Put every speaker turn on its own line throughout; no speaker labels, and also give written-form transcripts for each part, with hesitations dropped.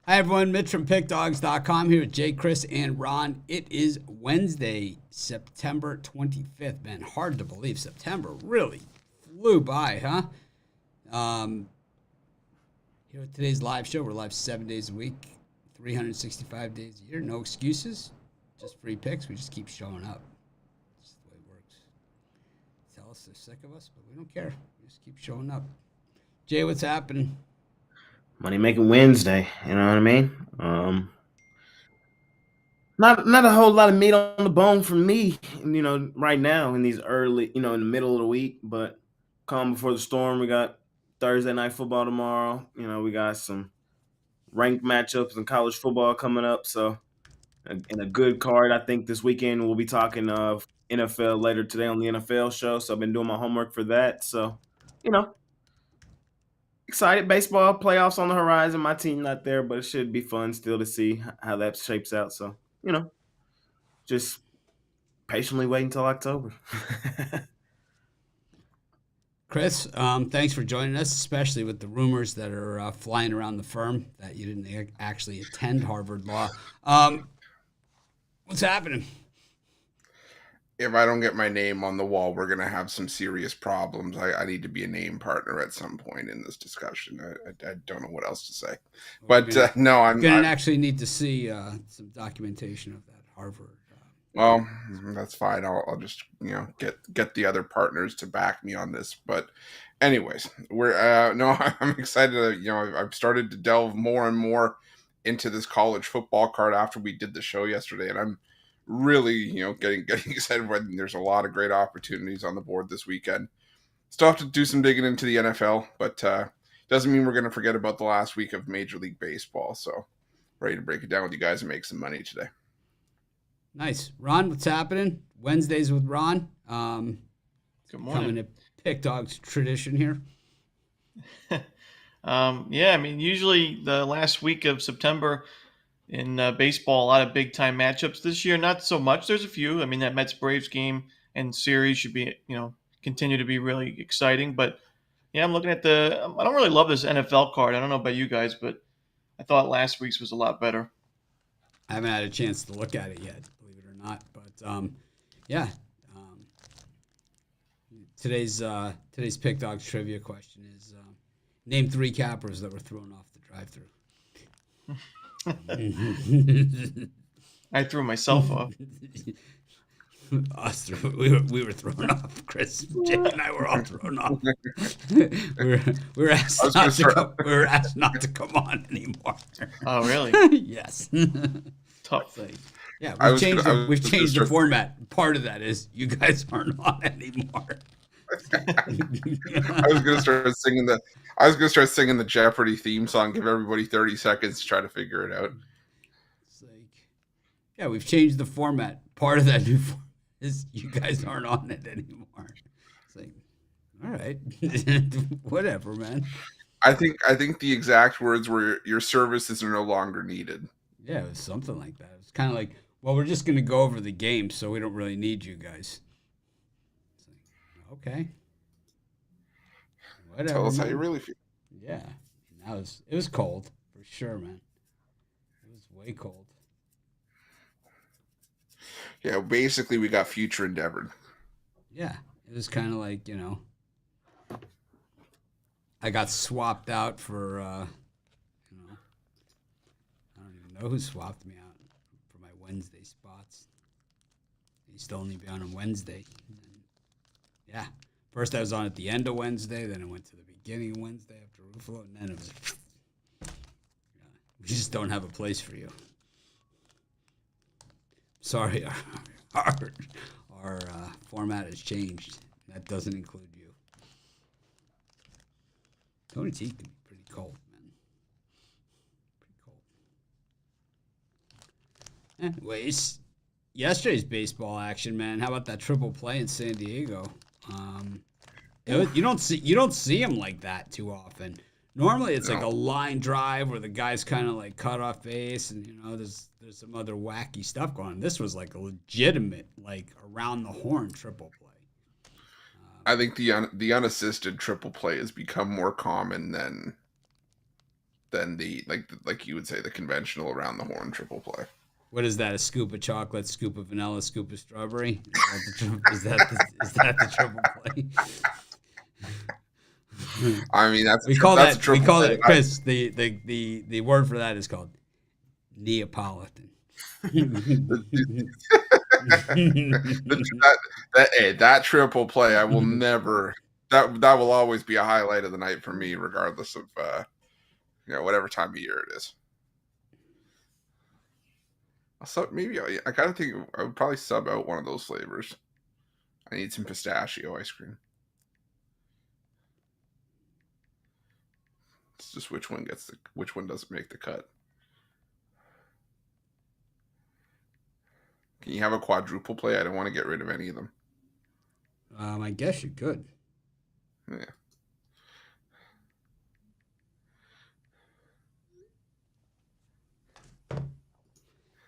Hi, everyone. Mitch from PickDogs.com here with Jay, Chris, and Ron. It is Wednesday, September 25th. Man, hard to believe. September really flew by, huh? Here with today's live show. We're live 7 days a week, 365 days a year. No excuses, just free picks. We just keep showing up. That's the way it works. Tell us they're sick of us, but we don't care. We just keep showing up. Jay, what's happening?
Money making Wednesday, you know what I mean? Not a whole lot of meat on the bone for me, right now in these early, in the middle of the week, but calm before the storm. We got Thursday night football tomorrow. We got some ranked matchups in college football coming up. So, in a good card, I think this weekend we'll be talking of NFL later today on the NFL show. So I've been doing my homework for that. So, you know, excited. Baseball playoffs on the horizon. My team not there, but it should be fun still to see how that shapes out. So, just patiently wait until October.
Chris, thanks for joining us, especially with the rumors that are flying around the firm that you didn't actually attend Harvard Law. What's happening?
If I don't get my name on the wall, we're going to have some serious problems. I need to be a name partner at some point in this discussion. I don't know what else to say. But no, I'm
going to actually need to see some documentation of that Harvard.
Well, that's fine. I'll just get the other partners to back me on this. But anyways, I'm excited. I've started to delve more and more into this college football card after we did the show yesterday, and I'm really getting excited when there's a lot of great opportunities on the board this weekend. Still have to do some digging into the NFL, but doesn't mean we're going to forget about the last week of Major League Baseball. So ready to break it down with you guys and make some money today.
Nice. Ron, what's happening? Wednesdays with Ron.
Good morning.
Coming to Pick Dogs tradition here.
Yeah, I mean, usually the last week of September in baseball, a lot of big time matchups. This year, not so much. There's a few. I mean, that Mets Braves game and series should be, continue to be really exciting. But yeah, I'm looking at I don't really love this NFL card. I don't know about you guys, but I thought last week's was a lot better.
I haven't had a chance to look at it yet, believe it or not. But yeah, today's Pick Dogs trivia question is name 3 cappers that were thrown off the drive-through.
I threw myself off.
We were thrown off. Chris, Jay, and I were all thrown off. we were asked not to come on anymore.
Oh, really?
Yes.
Tough thing.
Yeah, we've changed the format. Part of that is you guys aren't on anymore.
I was gonna start singing the Jeopardy theme song. Give everybody 30 seconds to try to figure it out.
It's like, yeah, we've changed the format. Part of that new format is you guys aren't on it anymore. It's like, all right, whatever, man.
I think the exact words were your services are no longer needed.
Yeah, it was something like that. It was kind of like, well, we're just gonna go over the game, so we don't really need you guys. Okay. Whatever.
Tell us
man.
how you really feel.
Yeah. It was cold for sure, man. It was way cold.
Yeah, basically we got future endeavored.
Yeah. It was kind of like, I got swapped out for I don't even know who swapped me out for my Wednesday spots. I used to only be on Wednesday. Yeah. First I was on at the end of Wednesday, then I went to the beginning of Wednesday after Ruffalo, and then it was we just don't have a place for you. Sorry, our format has changed. That doesn't include you. Tony T can be pretty cold, man. Pretty cold. Anyways, yesterday's baseball action, man. How about that triple play in San Diego? You don't see them like that too often. Normally, it's like a line drive where the guy's kind of like cut off base, and there's some other wacky stuff going on. This was like a legitimate, like around the horn triple play.
I think the unassisted triple play has become more common than than the like you would say the conventional around the horn triple play.
What is that? A scoop of chocolate, scoop of vanilla, scoop of strawberry? Is that the triple play?
I mean, that's
we call that Chris. The word for that is called Neapolitan.
that triple play, I will never. That will always be a highlight of the night for me, regardless of whatever time of year it is. So maybe I gotta think I would probably sub out one of those flavors. I need some pistachio ice cream. It's just which one doesn't make the cut. Can you have a quadruple play? I don't want to get rid of any of them.
I guess you could.
Yeah.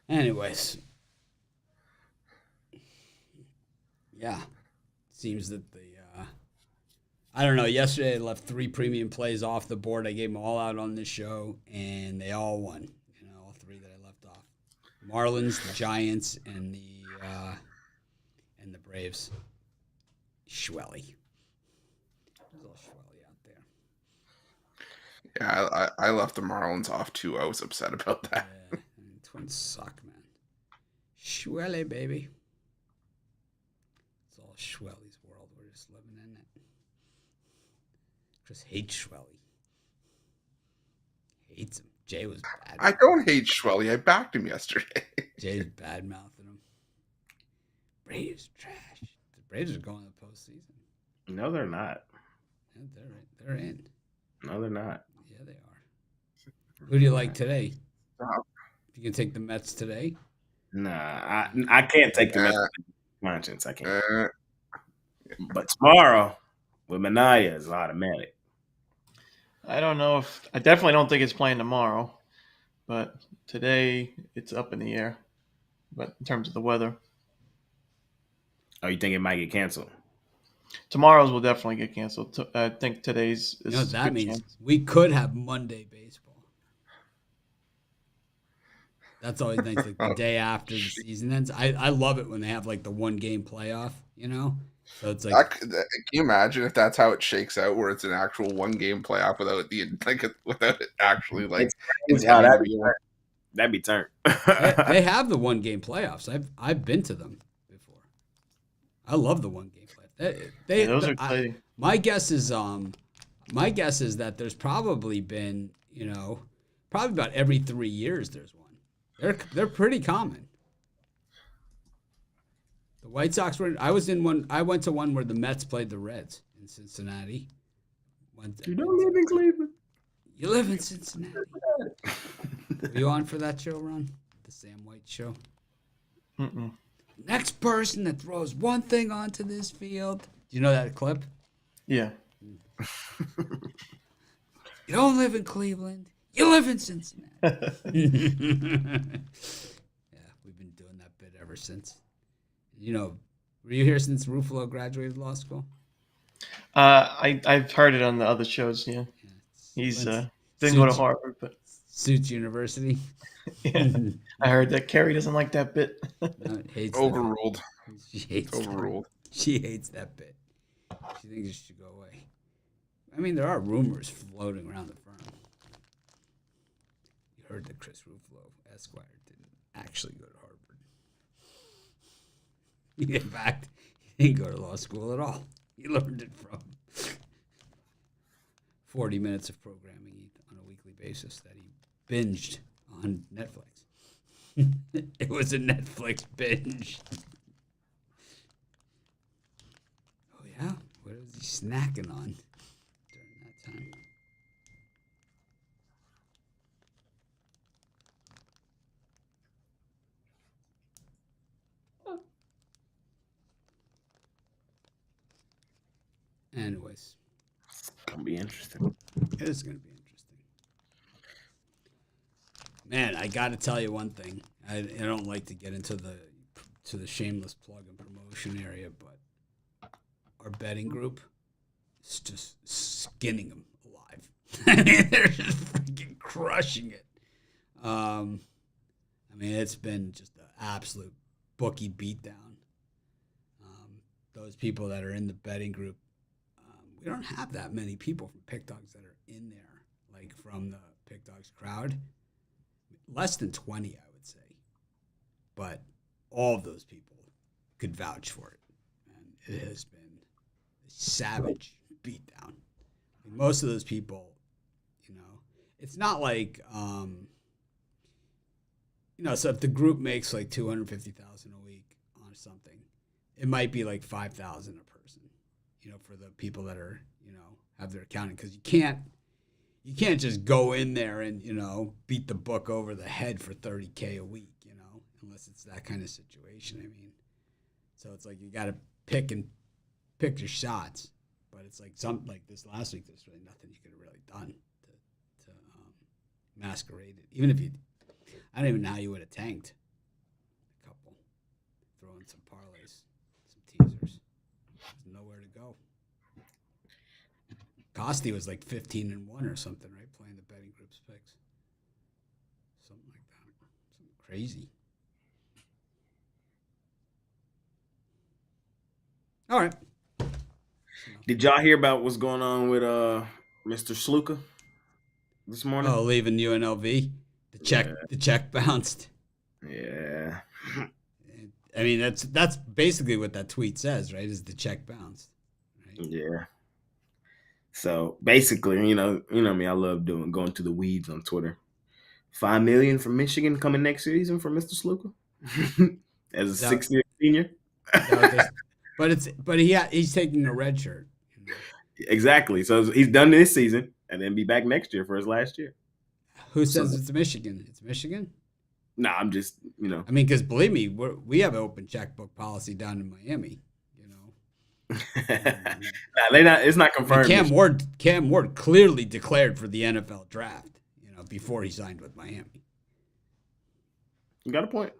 Anyways. Yeah. Seems that I don't know. Yesterday I left 3 premium plays off the board. I gave them all out on this show, and they all won. All 3 that I left off. Marlins, the Giants, and the Braves. Schwelly. There's a little Schwelly out there.
Yeah, I left the Marlins off too. I was upset about that.
Yeah, Twins suck, man. Schwelly, baby. It's all Schwelly's world. We're just living in it. Chris hates Schwelly. Hates him. Jay was bad.
I don't hate Schwelly. I backed him yesterday.
Jay's bad mouthing him. Braves trash. The Braves are going to the postseason.
No, they're not.
Yeah, they're in.
No, they're not.
Yeah, they are. Who do you like today? You can take the Mets today?
Nah, I can't take the Mets. Conscience, I can't. But tomorrow with Minaya is automatic.
I don't know if I definitely don't think it's playing tomorrow, but today it's up in the air. But in terms of the weather,
you think it might get canceled?
Tomorrow's will definitely get canceled. I think today's is.
You know what that means?
Chance.
We could have Monday baseball. That's always nice, like the day after the season ends. I love it when they have like the 1-game playoff, So it's like,
can you imagine if that's how it shakes out, where it's an actual 1-game playoff without it actually like
that'd be turned.
they have the 1-game playoffs. I've been to them before. I love the 1-game playoffs.
Those are exciting.
My guess is that there's probably been probably about every 3 years there's one. They're pretty common. The White Sox were. I went to one where the Mets played the Reds in Cincinnati.
You don't live in Cleveland.
You live in Cincinnati. Were you on for that show, Ron? The Sam White show?
Mm-mm.
Next person that throws one thing onto this field. Do you know that clip?
Yeah.
You don't live in Cleveland. You live in Cincinnati. Yeah, we've been doing that bit ever since. Were you here since Ruffalo graduated law school?
I've heard it on the other shows. Yeah, he's didn't go to Harvard, but
Suits University.
Yeah, I heard that Carrie doesn't like that bit.
No, hates
overruled.
She hates
overruled.
She hates that bit. She thinks it should go away. I mean, there are rumors floating around the firm. You heard that Chris Ruffalo, Esquire, didn't actually go to Harvard. In fact, he didn't go to law school at all. He learned it from 40 minutes of programming on a weekly basis that he binged on Netflix. It was a Netflix binge. Oh, yeah? What was he snacking on during that time? Anyways.
It's going to be interesting.
It is going to be interesting. Man, I got to tell you one thing. I don't like to get into the shameless plug and promotion area, but our betting group is just skinning them alive. I mean, they're just freaking crushing it. I mean, it's been just an absolute bookie beatdown. Those people that are in the betting group, we don't have that many people from Pick Dogs that are in there, like from the Pick Dogs crowd. Less than 20, I would say. But all of those people could vouch for it. And it has been a savage beatdown. Most of those people, it's not like, so if the group makes like $250,000 a week on something, it might be like $5,000 a person, for the people that are, have their accounting, because you can't just go in there and, beat the book over the head for $30K a week, unless it's that kind of situation. I mean, so it's like you got to pick your shots, but it's like like this last week, there's really nothing you could have really done to masquerade it. Even if I don't even know how you would have tanked a couple, throw in some parlays, some teasers. There's nowhere to go. Costi was like 15-1 or something, right? Playing the betting group's picks. Something like that. Something crazy. All right.
Did y'all hear about what's going on with Mr. Sluka this morning?
Oh, leaving UNLV? The check bounced.
Yeah.
I mean, that's basically what that tweet says, right? Is the check bounced. Right?
Yeah. So basically, you know me, I love going to the weeds on Twitter. $5 million from Michigan coming next season for Mr. Sluka as a 6-year senior.
But he's taking a red shirt.
Exactly. So he's done this season and then be back next year for his last year.
Who says it's Michigan? It's Michigan?
No, I'm just,
I mean, because believe me, we have an open checkbook policy down in Miami.
It's not confirmed.
Cam Ward clearly declared for the NFL draft, before he signed with Miami.
You got a point.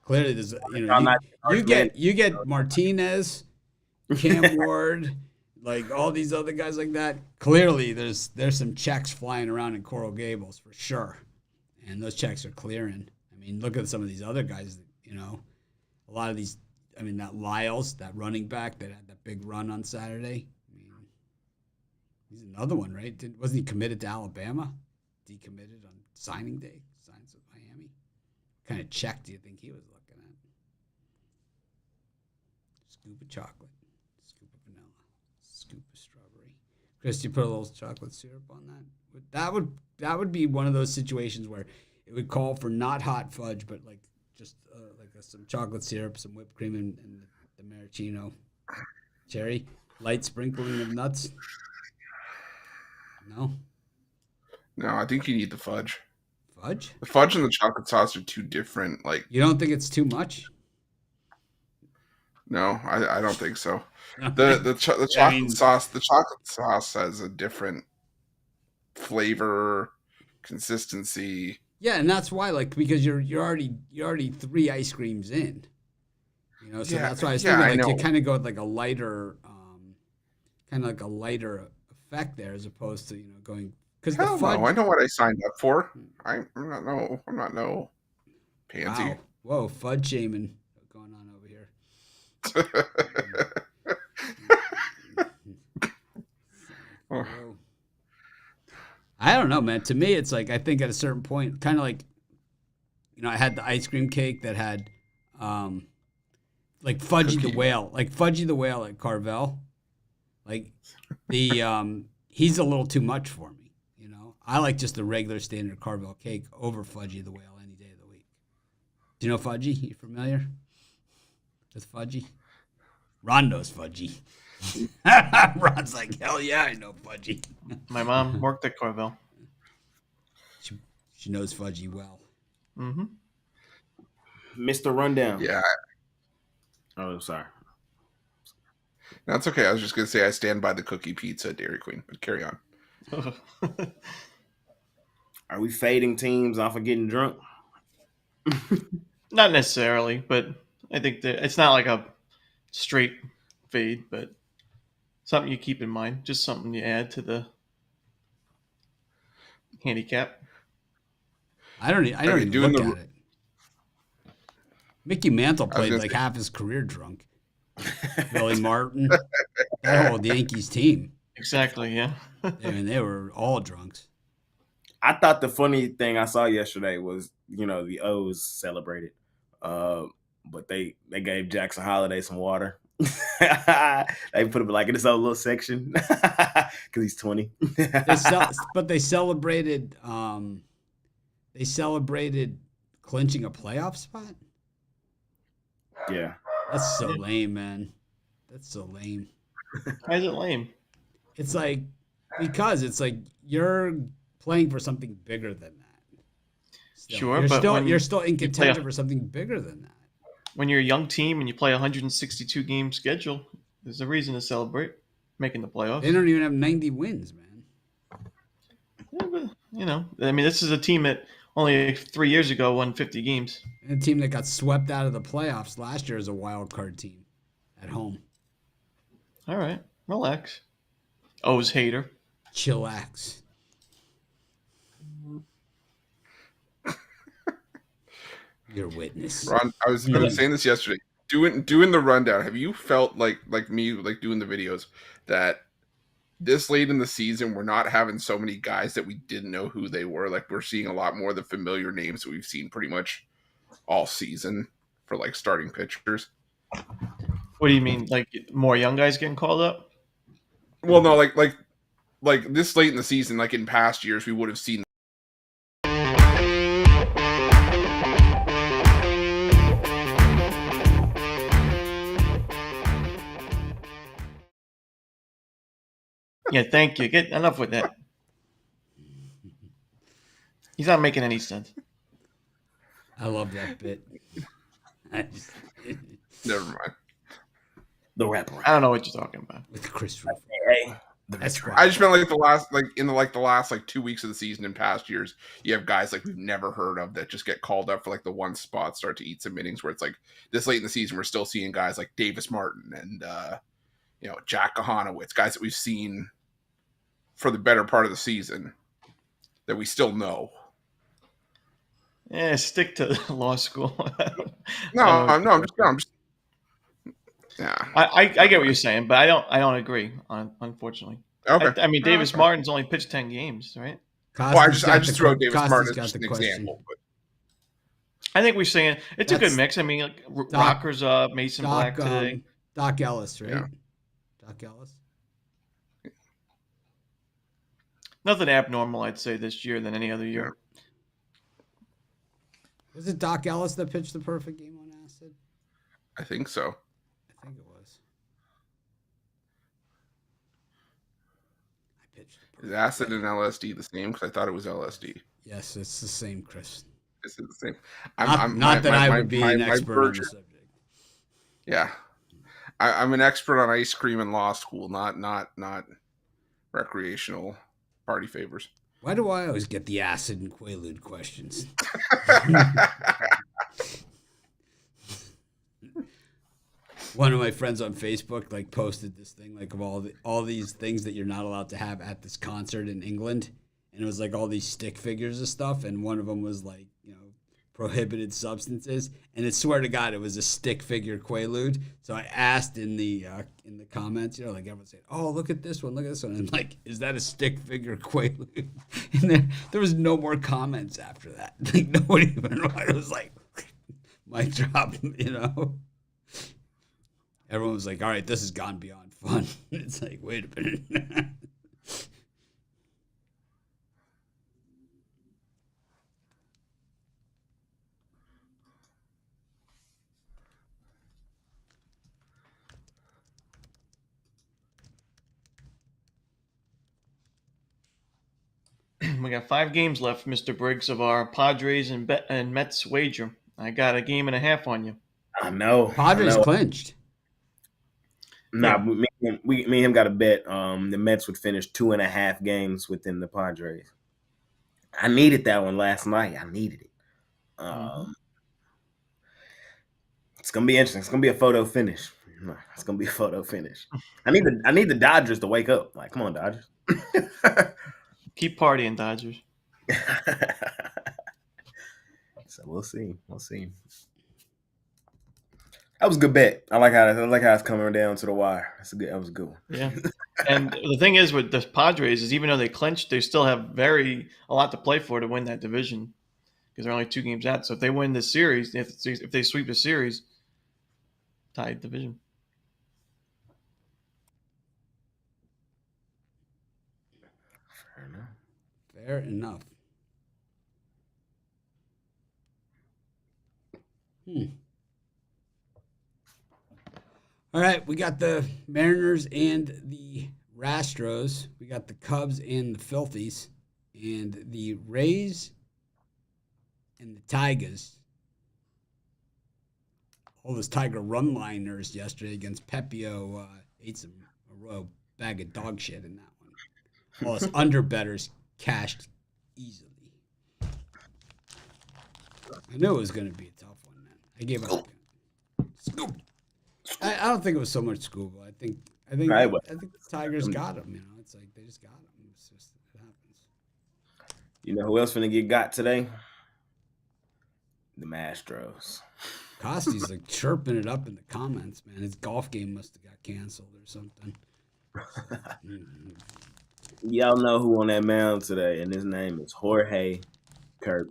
Clearly there's, you get Martinez, Cam Ward, like all these other guys like that. Clearly there's some checks flying around in Coral Gables for sure, and those checks are clearing. I mean, look at some of these other guys. A lot of these. I mean, that Lyles, that running back that had that big run on Saturday. I mean, he's another one, right? Wasn't he committed to Alabama? Decommitted on signing day. Signs with Miami. What kind of check do you think he was looking at? Scoop of chocolate, scoop of vanilla, scoop of strawberry. Chris, you put a little chocolate syrup on that? That would be one of those situations where it would call for not hot fudge, but like just some chocolate syrup, some whipped cream, and the maraschino cherry, light sprinkling of nuts. No,
I think you need the fudge.
Fudge?
The fudge and the chocolate sauce are two different. Like,
you don't think it's too much?
No, I don't think so. The chocolate sauce has a different flavor, consistency.
Yeah, and that's why, because you're already 3 ice creams in, So that's why I was thinking, you kind of go with like a lighter, effect there, as opposed to going because the fudge.
No, I know what I signed up for. I'm not no pansy.
Wow. Whoa, fudge shaming going on over here. Whoa. I don't know, man. To me, it's like I think at a certain point, kind of like, I had the ice cream cake that had, like Fudgy the Whale at Carvel. Like he's a little too much for me. I like just the regular standard Carvel cake over Fudgy the Whale any day of the week. Do you know Fudgy? You familiar with Fudgy? Ron knows Fudgy. Ron's like, hell yeah, I know Fudgy.
My mom worked at Carvel.
She knows Fudgy well.
Mm-hmm.
Mr. Rundown.
Yeah.
Oh, sorry.
That's okay. I was just going to say I stand by the cookie pizza at Dairy Queen, but carry on.
Are we fading teams off of getting drunk?
Not necessarily, but I think that it's not like a straight fade, but something you keep in mind. Just something you add to the handicap.
I don't even
doing
look
the-
at it. Mickey Mantle
I was
played
gonna
like
say-
half his career drunk. Billy Martin, that whole Yankees team.
Exactly. Yeah.
I mean, they were all drunks.
I thought the funny thing I saw yesterday was, the O's celebrated, but they gave Jackson Holiday some water. They put him like in his own little section because he's 20.
But they celebrated. They celebrated clinching a playoff spot.
Yeah.
That's so lame, man. That's so lame.
Why is it lame?
It's like because it's like you're playing for something bigger than that.
Sure,
you're
but
still
when
you're still in
you play
contention for something bigger than that.
When you're a young team and you play a 162 game schedule, there's a reason to celebrate making the playoffs.
They don't even have 90 wins, man.
Yeah, but, I mean, this is a team that only 3 years ago won 50 games.
And a team that got swept out of the playoffs last year is a wild card team at home.
All right, relax. O's hater.
Chillax. Your witness.
Ron, I was saying this yesterday. Doing the rundown. Have you felt like me, like doing the videos, that this late in the season we're not having so many guys that we didn't know who they were? Like we're seeing a lot more of the familiar names that we've seen pretty much all season for like starting pitchers.
What do you mean? Like more young guys getting called up?
Well, no, like this late in the season, like in past years, we would have seen.
Yeah, thank you. Get enough with that. He's not making any sense.
I love that bit.
Never mind.
The wraparound.
I don't know what you're talking about.
With Chris Ruffo.
Hey,
That's right.
I just meant like the last 2 weeks of the season in past years, you have guys like we've never heard of that just get called up for like the one spot, start to eat some innings. Where it's like this late in the season, we're still seeing guys like Davis Martin and Jack Kahanowitz, guys that we've seen for the better part of the season that we still know.
Yeah, stick to I'm
I'm just yeah.
I get what you're saying, but I don't agree. Unfortunately,
Okay.
I mean, Davis Martin's only pitched 10 games, right?
Well, I just threw out Davis Martin as just an example. But
I think we're saying it's a
That's-
good mix. I mean, like Rocker's up, Mason Black today.
Doc Ellis, right?
Yeah.
Doc Ellis.
Nothing abnormal, I'd say, this year than any other year.
Was it Doc Ellis that pitched the perfect game on acid?
I think so.
I think it was. I pitched the perfect
Is acid and LSD the same? Because I thought it was LSD.
Yes, it's the same, Chris.
Is it the same?
Not that I would be an expert on the subject.
Yeah, I'm an expert on ice cream in law school, not recreational party favors.
Why do I always get the acid and Quaalude questions? One of my friends on Facebook like posted this thing like of all these things that you're not allowed to have at this concert in England, and it was like all these stick figures and stuff, and one of them was like prohibited substances, and I swear to God it was a stick figure Quaalude. So I asked in the comments, like everyone said, "Oh, look at this one, look at this one." And I'm like, "Is that a stick figure Quaalude?" And there was no more comments after that. Like nobody even. It was like, mic drop, Everyone was like, "All right, this has gone beyond fun." It's like, wait a minute.
We got 5 games left, Mr. Briggs, of our Padres and Mets wager. I got a game and a half on you.
I know.
Padres clinched.
Nah, me and him got a bet. The Mets would finish 2.5 games within the Padres. I needed that one last night. I needed it. It's gonna be interesting. It's gonna be a photo finish. It's gonna be a photo finish. I need the Dodgers to wake up. Like, come on, Dodgers.
Keep partying, Dodgers.
So we'll see. We'll see. That was a good bet. I like how it's coming down to the wire. That was a good one.
Yeah. And the thing is with the Padres is even though they clinched, they still have a lot to play for to win that division because they're only 2 games out. So if they win this series, if they sweep the series, tied division.
Fair enough. All right, we got the Mariners and the Astros. We got the Cubs and the Phillies, and the Rays and the Tigers. All those Tiger run-liners yesterday against Pepio ate some a bag of dog shit in that one. All us under-bettors cashed easily. I knew it was going to be a tough one, man. I gave up. Scoop. I don't think it was so much scoop. I think the Tigers got him. You know, it's like they just got him. It's just it happens.
You know who else finna get got today? The Astros.
Costy's like chirping it up in the comments, man. His golf game must have got canceled or something.
Y'all know who on that mound today, and his name is Jorge Kirby.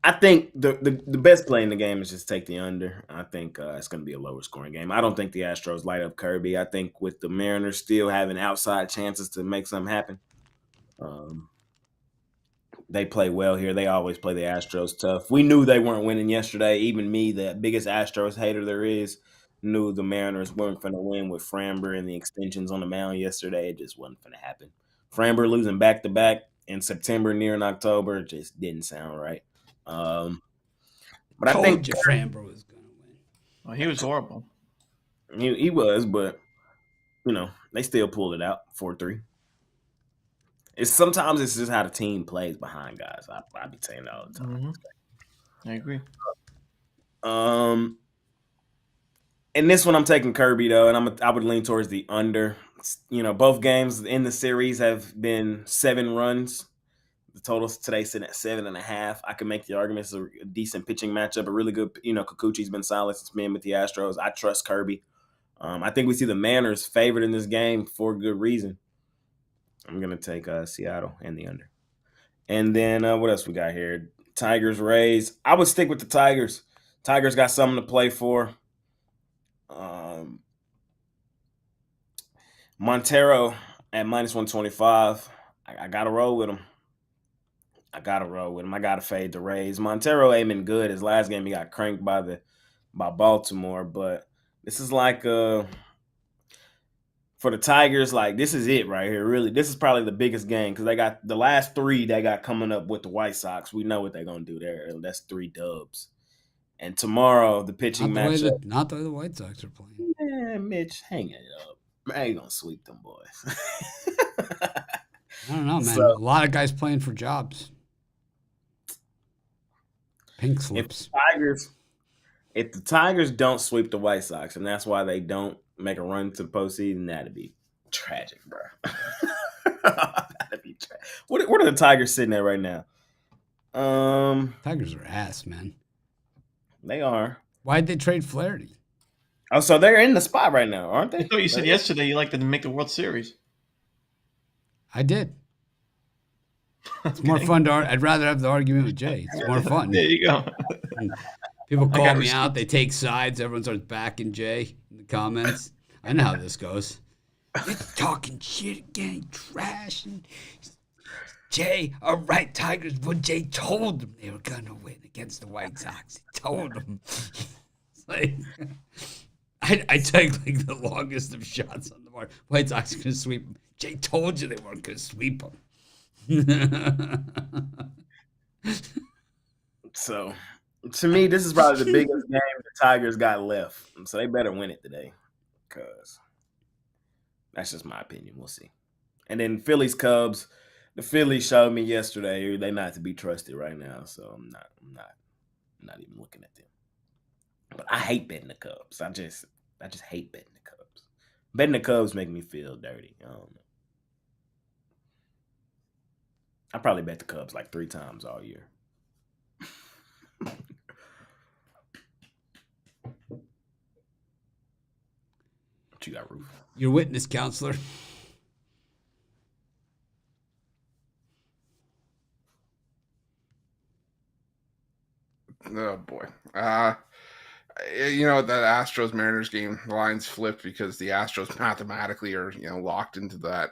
I think the best play in the game is just take the under. I think it's going to be a lower scoring game. I don't think the Astros light up Kirby. I think with the Mariners still having outside chances to make something happen, they play well here. They always play the Astros tough. We knew they weren't winning yesterday. Even me, the biggest Astros hater there is, knew the Mariners weren't going to win with Framber and the extensions on the mound yesterday. It just wasn't going to happen. Framber losing back-to-back in September, near in October, just didn't sound right. But I think
Framber was going to win.
Well, he was horrible.
He was, but they still pulled it out 4-3. Sometimes it's just how the team plays behind guys. I be saying that all the time.
I agree.
And this one I'm taking Kirby though, and I would lean towards the under. Both games in the series have been 7 runs. The total today sitting at 7.5. I can make the argument it's a decent pitching matchup. A really good, Kikuchi's been solid since being with the Astros. I trust Kirby. I think we see the Mariners favored in this game for good reason. I'm gonna take Seattle and the under. And then what else we got here? Tigers, Rays. I would stick with the Tigers. Tigers got something to play for. Montero at -125. I gotta roll with him. I gotta fade the Rays. Montero ain't been good. His last game he got cranked by Baltimore, but this is like for the Tigers, like this is it right here. Really, this is probably the biggest game because they got the last 3 they got coming up with the White Sox. We know what they're gonna do there. That's 3 dubs. And tomorrow the pitching matchup.
Not the way the White Sox are playing.
Man, Mitch, hang it up. I ain't gonna sweep them boys.
I don't know, man. A lot of guys playing for jobs. Pink slips.
If the Tigers don't sweep the White Sox, and that's why they don't make a run to the postseason, that'd be tragic, bro. That'd be tragic. What are the Tigers sitting at right now?
Tigers are ass, man.
They are.
Why'd they trade Flaherty?
Oh, so they're in the spot right now, aren't they?
I thought you said yesterday you liked them to make the World Series.
I did. It's more fun I'd rather have the argument with Jay. It's more fun.
There you go.
People call me out. They take sides. Everyone starts backing Jay in the comments. I know how this goes. You're talking shit again, trash. And Jay, all right, Tigers. But Jay told them they were going to win against the White Sox. He told them. It's like, I take like the longest of shots on the mark. White Sox are going to sweep them. Jay told you they weren't going to sweep them.
So, to me, this is probably the biggest game the Tigers got left. So they better win it today, because that's just my opinion. We'll see. And then Phillies, Cubs. The Phillies showed me yesterday they're not to be trusted right now. So I'm not even looking at them. But I hate betting the Cubs. I just hate betting the Cubs. Betting the Cubs make me feel dirty. I don't know. I probably bet the Cubs like 3 times all year. What you got, Roof?
Your witness, counselor.
Oh boy. That Astros Mariners game, the lines flipped because the Astros mathematically are locked into that.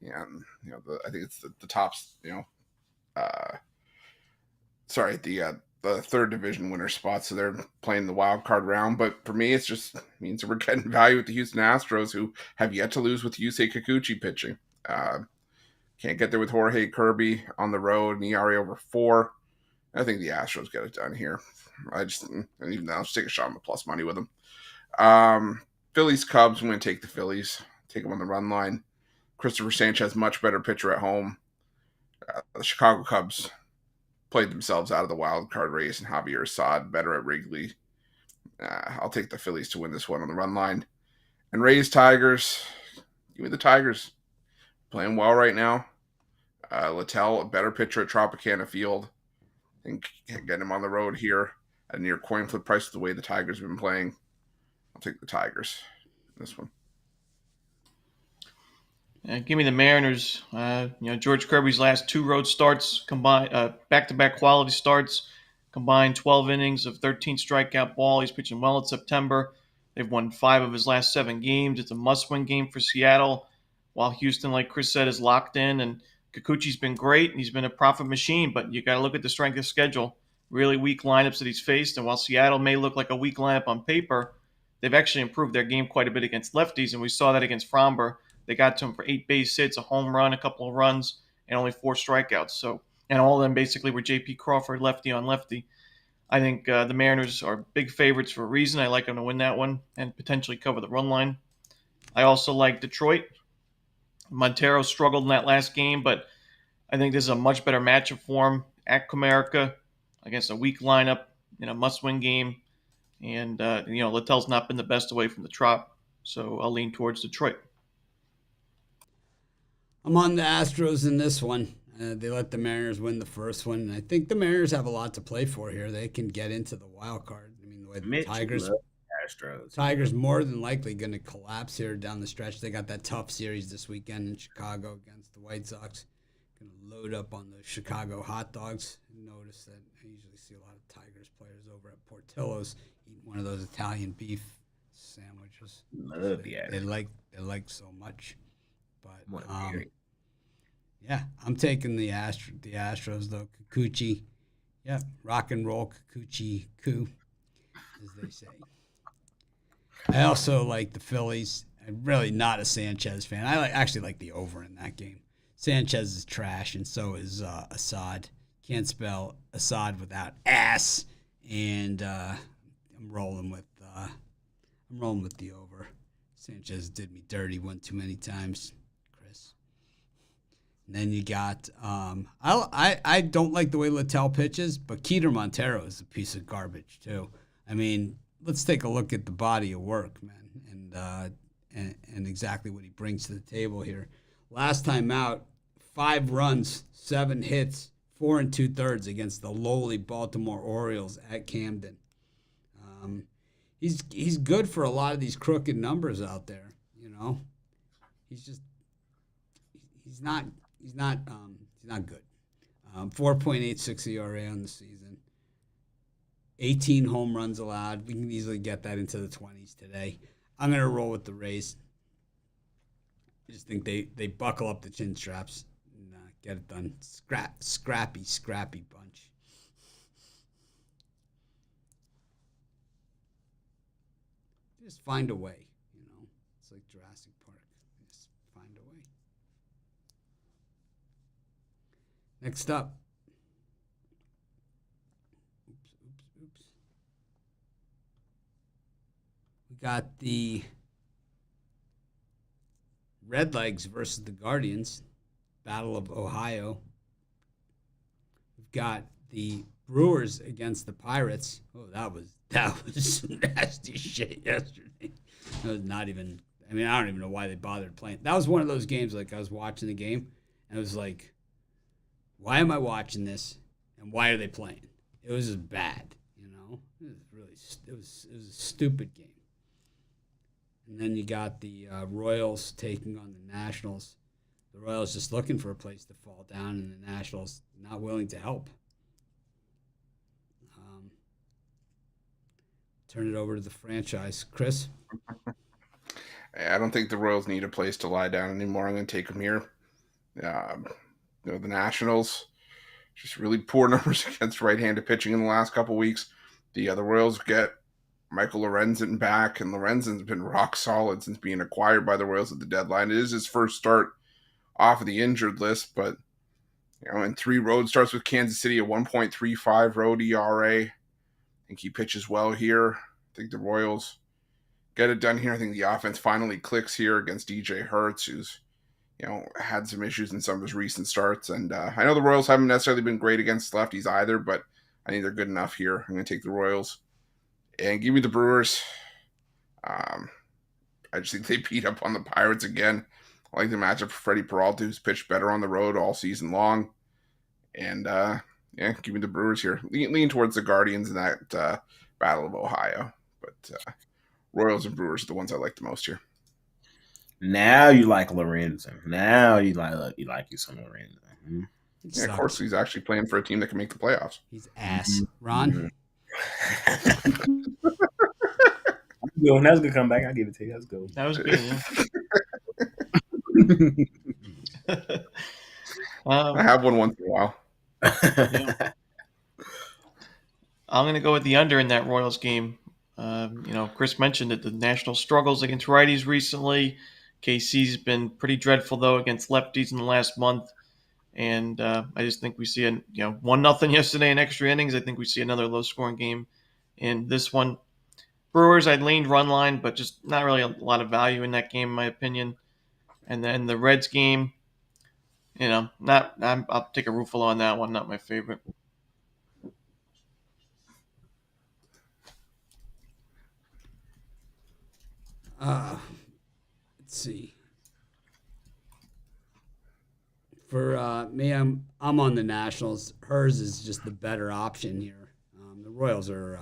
Yeah, I think it's the tops. The third division winner spot, so they're playing the wild card round. But for me, it just means that we're getting value with the Houston Astros, who have yet to lose with Yusei Kikuchi pitching. Can't get there with Jorge Kirby on the road, an ERA over 4. I think the Astros get it done here. And even now, just take a shot on the plus money with them. Phillies Cubs, I'm going to take the Phillies. Take them on the run line. Christopher Sanchez, much better pitcher at home. The Chicago Cubs played themselves out of the wild card race, and Javier Assad better at Wrigley. I'll take the Phillies to win this one on the run line. And Rays Tigers, give me the Tigers. Playing well right now. Littell, a better pitcher at Tropicana Field. I think get him on the road here at a near coin flip price the way the Tigers have been playing. I'll take the Tigers in this one.
Give me the Mariners. George Kirby's last 2 road starts combined, back-to-back quality starts, combined 12 innings of 13 strikeout ball. He's pitching well in September. They've won 5 of his last 7 games. It's a must-win game for Seattle, while Houston, like Chris said, is locked in. And Kikuchi's been great, and he's been a profit machine, but you got to look at the strength of schedule. Really weak lineups that he's faced, and while Seattle may look like a weak lineup on paper, they've actually improved their game quite a bit against lefties, and we saw that against Fromber. They got to him for 8 base hits, a home run, a couple of runs, and only 4 strikeouts. And all of them basically were J.P. Crawford, lefty on lefty. I think the Mariners are big favorites for a reason. I like them to win that one and potentially cover the run line. I also like Detroit. Montero struggled in that last game, but I think this is a much better matchup for him at Comerica against a weak lineup in a must-win game. And, Littell's not been the best away from the Trop, so I'll lean towards Detroit.
I'm on the Astros in this one. They let the Mariners win the first one. And I think the Mariners have a lot to play for here. They can get into the wild card. I mean, the way the Tigers more than likely going to collapse here down the stretch. They got that tough series this weekend in Chicago against the White Sox. Going to load up on the Chicago hot dogs. Notice that I usually see a lot of Tigers players over at Portillo's eating one of those Italian beef sandwiches.
Love the
Astros. They like so much. But yeah, I'm taking the Astros though. Kikuchi, yeah, rock and roll Kikuchi coup, as they say. I also like the Phillies. I'm really not a Sanchez fan. I actually like the over in that game. Sanchez is trash, and so is Assad. Can't spell Assad without ass, and I'm rolling with the over. Sanchez did me dirty one too many times. And then you got I don't like the way Littell pitches, but Keter Montero is a piece of garbage too. I mean, let's take a look at the body of work, man, and exactly what he brings to the table here. Last time out, 5 runs, 7 hits, 4 2/3 against the lowly Baltimore Orioles at Camden. He's good for a lot of these crooked numbers out there, He's not good. 4.86 ERA on the season. 18 home runs allowed. We can easily get that into the 20s today. I'm going to roll with the Rays. I just think they buckle up the chin straps and get it done. Scrappy bunch. Just find a way, It's like Jurassic Park. Just find a way. Next up. Oops. We got the Redlegs versus the Guardians. Battle of Ohio. We've got the Brewers against the Pirates. Oh, that was some nasty shit yesterday. That was not even, I don't even know why they bothered playing. That was one of those games, like I was watching the game, and it was like, Why am I watching this? And why are they playing? It was just bad, you know. It was a stupid game. And then you got the Royals taking on the Nationals. The Royals just looking for a place to fall down, and the Nationals not willing to help. Turn it over to the franchise, Chris.
I don't think the Royals need a place to lie down anymore. I'm going to take them here. The Nationals, just really poor numbers against right-handed pitching in the last couple weeks. The Royals get Michael Lorenzen back, and Lorenzen's been rock solid since being acquired by the Royals at the deadline. It is his first start off of the injured list, but in 3 road starts with Kansas City, a 1.35 road ERA. I think he pitches well here. I think the Royals get it done here. I think the offense finally clicks here against DJ Hurts, who's had some issues in some of his recent starts. And I know the Royals haven't necessarily been great against lefties either, but I think they're good enough here. I'm going to take the Royals. And give me the Brewers. I just think they beat up on the Pirates again. I like the matchup for Freddie Peralta, who's pitched better on the road all season long. And, give me the Brewers here. Lean towards the Guardians in that Battle of Ohio. But Royals and Brewers are the ones I like the most here.
Now you like Lorenzen. Now you like you some Lorenzen. Mm-hmm.
Yeah, of course, he's actually playing for a team that can make the playoffs.
He's ass. Ron?
That was a good comeback. I'll give it to you. That was good.
That was good.
I have one once in a while.
Yeah. I'm going to go with the under in that Royals game. Chris mentioned that the National struggles against righties recently. KC's been pretty dreadful, though, against lefties in the last month. And I just think we see 1-0 yesterday in extra innings. I think we see another low-scoring game in this one. Brewers, I'd leaned run line, but just not really a lot of value in that game, in my opinion. And then the Reds game, I'll take a Ruffalo on that one. Not my favorite.
Let's see. For me, I'm on the Nationals. Hers is just the better option here. The Royals are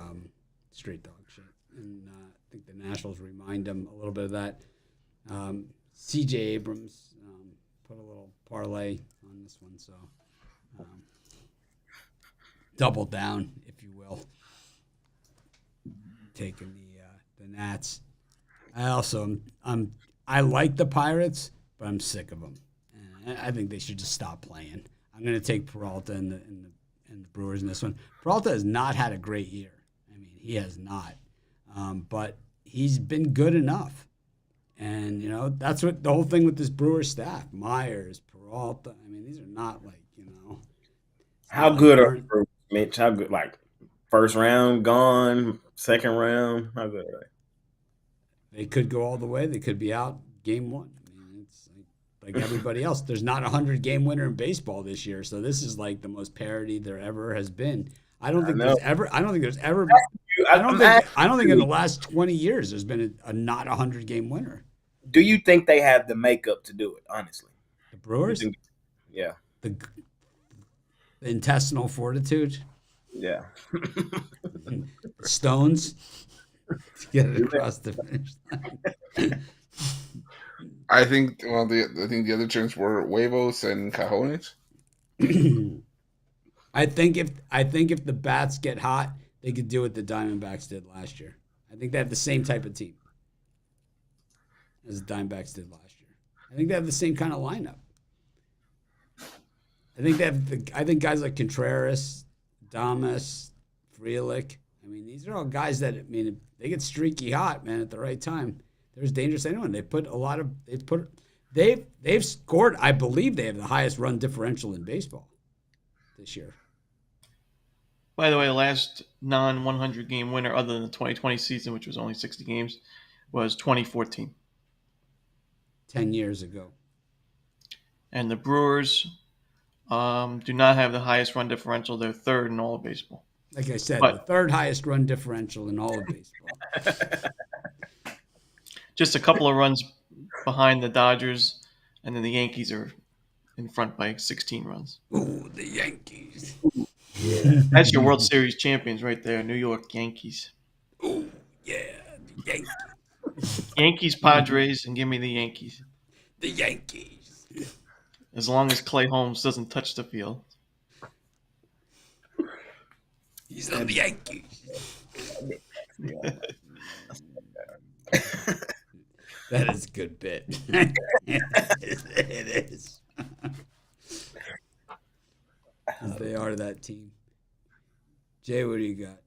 straight dog shit, and I think the Nationals remind them a little bit of that. C.J. Abrams put a little parlay on this one, so double down, if you will. Taking the Nats. I like the Pirates, but I'm sick of them. I think they should just stop playing. I'm going to take Peralta and the Brewers in this one. Peralta has not had a great year. I mean, he has not. But he's been good enough. And, that's what the whole thing with this Brewers staff. Myers, Peralta. I mean, these are not like,
How good are the Brewers, Mitch? How good? Like, first round gone, second round? How good are they?
They could go all the way. They could be out game 1. It's like everybody else. There's not a 100-game winner in baseball this year, so this is like the most parity there ever has been. I don't think in the last 20 years there's been a not 100-game winner.
Do you think they have the makeup to do it? Honestly,
the Brewers.
Yeah.
The intestinal fortitude.
Yeah.
Stones. To get it across the finish line.
I think the other terms were huevos and cajones.
I think if the bats get hot, they could do what the Diamondbacks did last year. I think they have the same type of team as the Diamondbacks did last year. I think they have the same kind of lineup. I think guys like Contreras, Damas, Frelick. I mean, these are all guys that, if they get streaky hot, man, at the right time, there's dangerous anyone. They've scored, I believe they have the highest run differential in baseball this year.
By the way, the last non-100 game winner other than the 2020 season, which was only 60 games, was 2014.
10 years ago.
And the Brewers do not have the highest run differential. They're third in all of baseball.
Like I said, the third highest run differential in all of baseball.
Just a couple of runs behind the Dodgers, and then the Yankees are in front by 16 runs.
Ooh, the Yankees.
Yeah.
That's your World Series champions right there, New York Yankees.
Ooh, yeah, the Yankees.
Yankees, Padres, and give me the Yankees.
The Yankees.
As long as Clay Holmes doesn't touch the field.
He's on the Yankees.
Yeah.
That is a good bit. It is. They are that team. Jay, what do you got?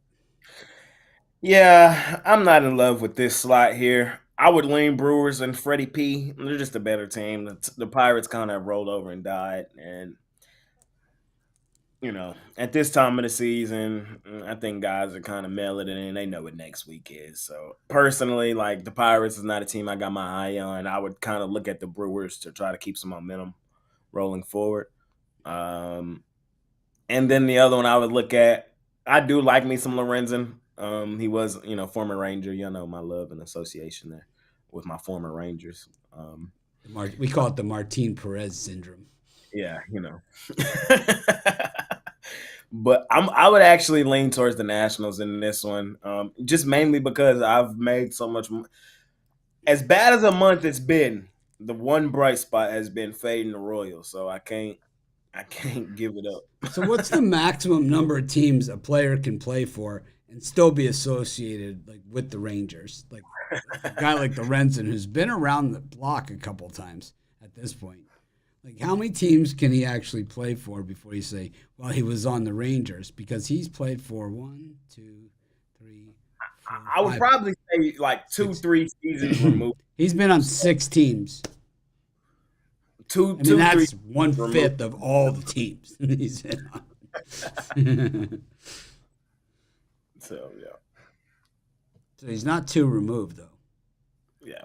Yeah, I'm not in love with this slot here. I would lean Brewers and Freddie P. They're just a better team. The Pirates kind of rolled over and died. And, at this time of the season, I think guys are kind of mailing it in. They know what next week is. So, personally, the Pirates is not a team I got my eye on. I would kind of look at the Brewers to try to keep some momentum rolling forward. And then the other one I would look at, I do like me some Lorenzen. He was, former Ranger. My love and association there with my former Rangers.
We call it the Martin Perez syndrome.
Yeah, But I would actually lean towards the Nationals in this one, just mainly because I've made so much. As bad as a month it's been, the one bright spot has been fading the Royals, so I can't give it up.
So what's the maximum number of teams a player can play for and still be associated with the Rangers? Like a guy like Lorenzen, who's been around the block a couple times at this point. How many teams can he actually play for before you say, well, he was on the Rangers? Because he's played for 1, 2, 3, 4,
I would
5,
probably say 2-3 seasons removed.
He's been on 6 teams. That's 1/5 of all the teams he's been on.
So, yeah.
So he's not too removed, though.
Yeah.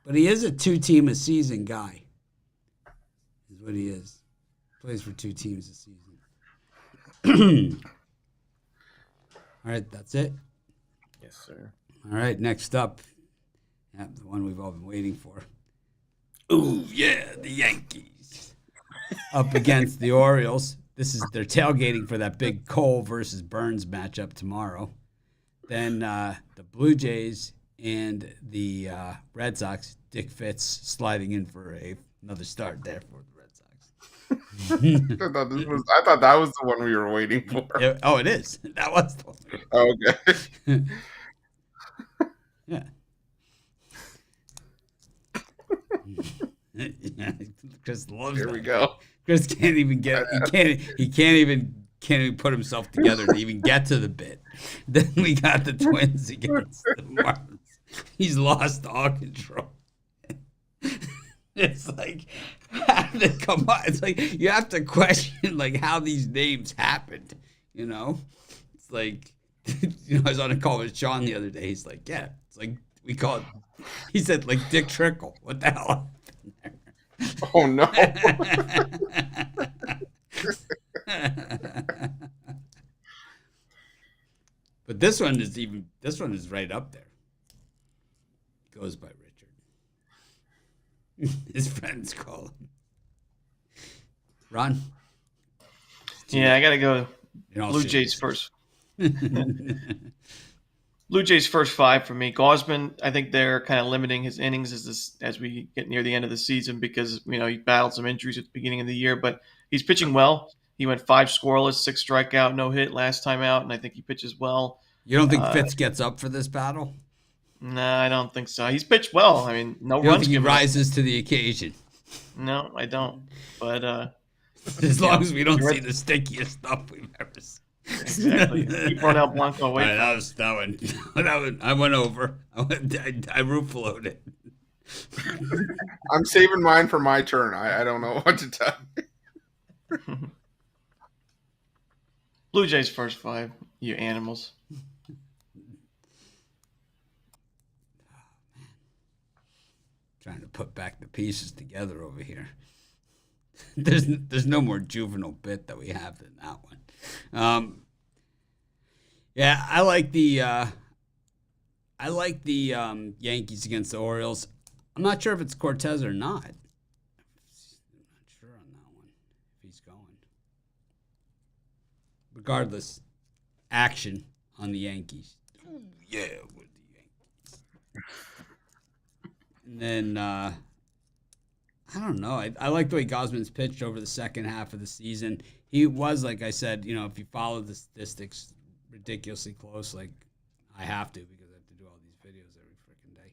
But he is a 2-team-a-season guy. Is what he is. Plays for 2 teams a season. All right, that's it.
Yes, sir.
All right, next up. Yeah, the one we've all been waiting for. Ooh, yeah, the Yankees. Up against the Orioles. They're tailgating for that big Cole versus Burns matchup tomorrow. Then the Blue Jays and the Red Sox. Dick Fitz sliding in for another start there for the Red Sox.
I thought that was the one we were waiting for.
It is. That was the one.
Oh, okay.
Yeah. Chris loves
Here
that.
we go.
Chris can't even get. He can't even put himself together to even get to the bit. Then we got the Twins against the Marlins. He's lost all control. It's how did they come on? It's you have to question how these names happened. It's I was on a call with Sean the other day. He's yeah, it's we call it. He said Dick Trickle. What the hell happened there?
Oh no.
But this one is right up there. Goes by Richard. His friends call him. Ron?
Yeah, I got to go Blue Jays first. Blue Jays first 5 for me. Gausman, I think they're kind of limiting his innings as we get near the end of the season because, he battled some injuries at the beginning of the year, but he's pitching well. He went 5 scoreless, 6 strikeout, no hit last time out, and I think he pitches well.
You don't think Fitz gets up for this battle?
No, I don't think so. He's pitched well. I mean, no
you don't
runs.
Think he rises to the occasion?
No, I don't. But
as long as we don't see the stickiest stuff we've ever seen.
Exactly. Keep Ronel Blanco away.
Right, that one. I went over. I roof floated.
I'm saving mine for my turn. I don't know what to tell you.
Blue Jays first 5, you animals.
Trying to put back the pieces together over here. There's no more juvenile bit that we have than that one. Yeah, I like the Yankees against the Orioles. I'm not sure if it's Cortez or not. I'm not sure on that one. regardless, action on the Yankees. Ooh, yeah, with the Yankees. And then I don't know. I like the way Gosman's pitched over the second half of the season. He was, like I said, if you follow the statistics ridiculously close, like I have to because I have to do all these videos every freaking day.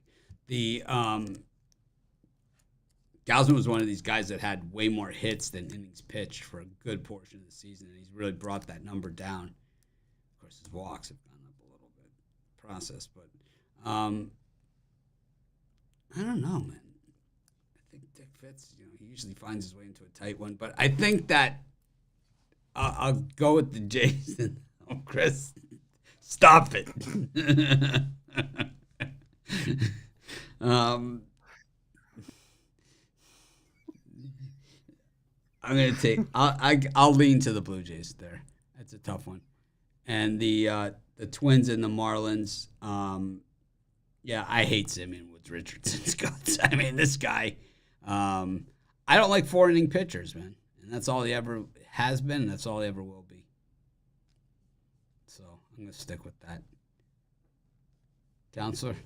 Gosman was one of these guys that had way more hits than innings pitched for a good portion of the season, and he's really brought that number down. Of course, his walks have gone up a little bit, process, but I don't know, man. I think Dick Fitz, he usually finds his way into a tight one, but I think that I'll go with the Jason. Oh, Chris, stop it. I'm gonna take. I'll lean to the Blue Jays there. That's a tough one, and the Twins and the Marlins. Yeah, I hate Simeon with Richardson's guts. I mean, this guy. I don't like 4-inning pitchers, man, and that's all he ever has been, and that's all he ever will be. So I'm gonna stick with that. Counselor,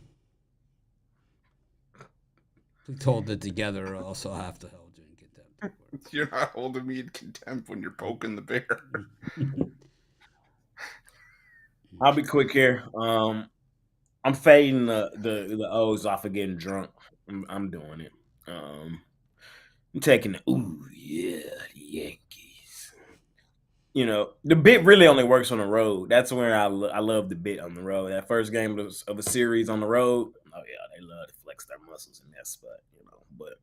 we told it together. I'll also have to hold you in contempt.
You're not holding me in contempt when you're poking the bear.
I'll be quick here. I'm fading the O's off of getting drunk. I'm doing it. I'm taking the the Yankees. The bit really only works on the road. That's where I love the bit on the road. That first game of a series on the road. Oh yeah, they love to flex their muscles in that spot. But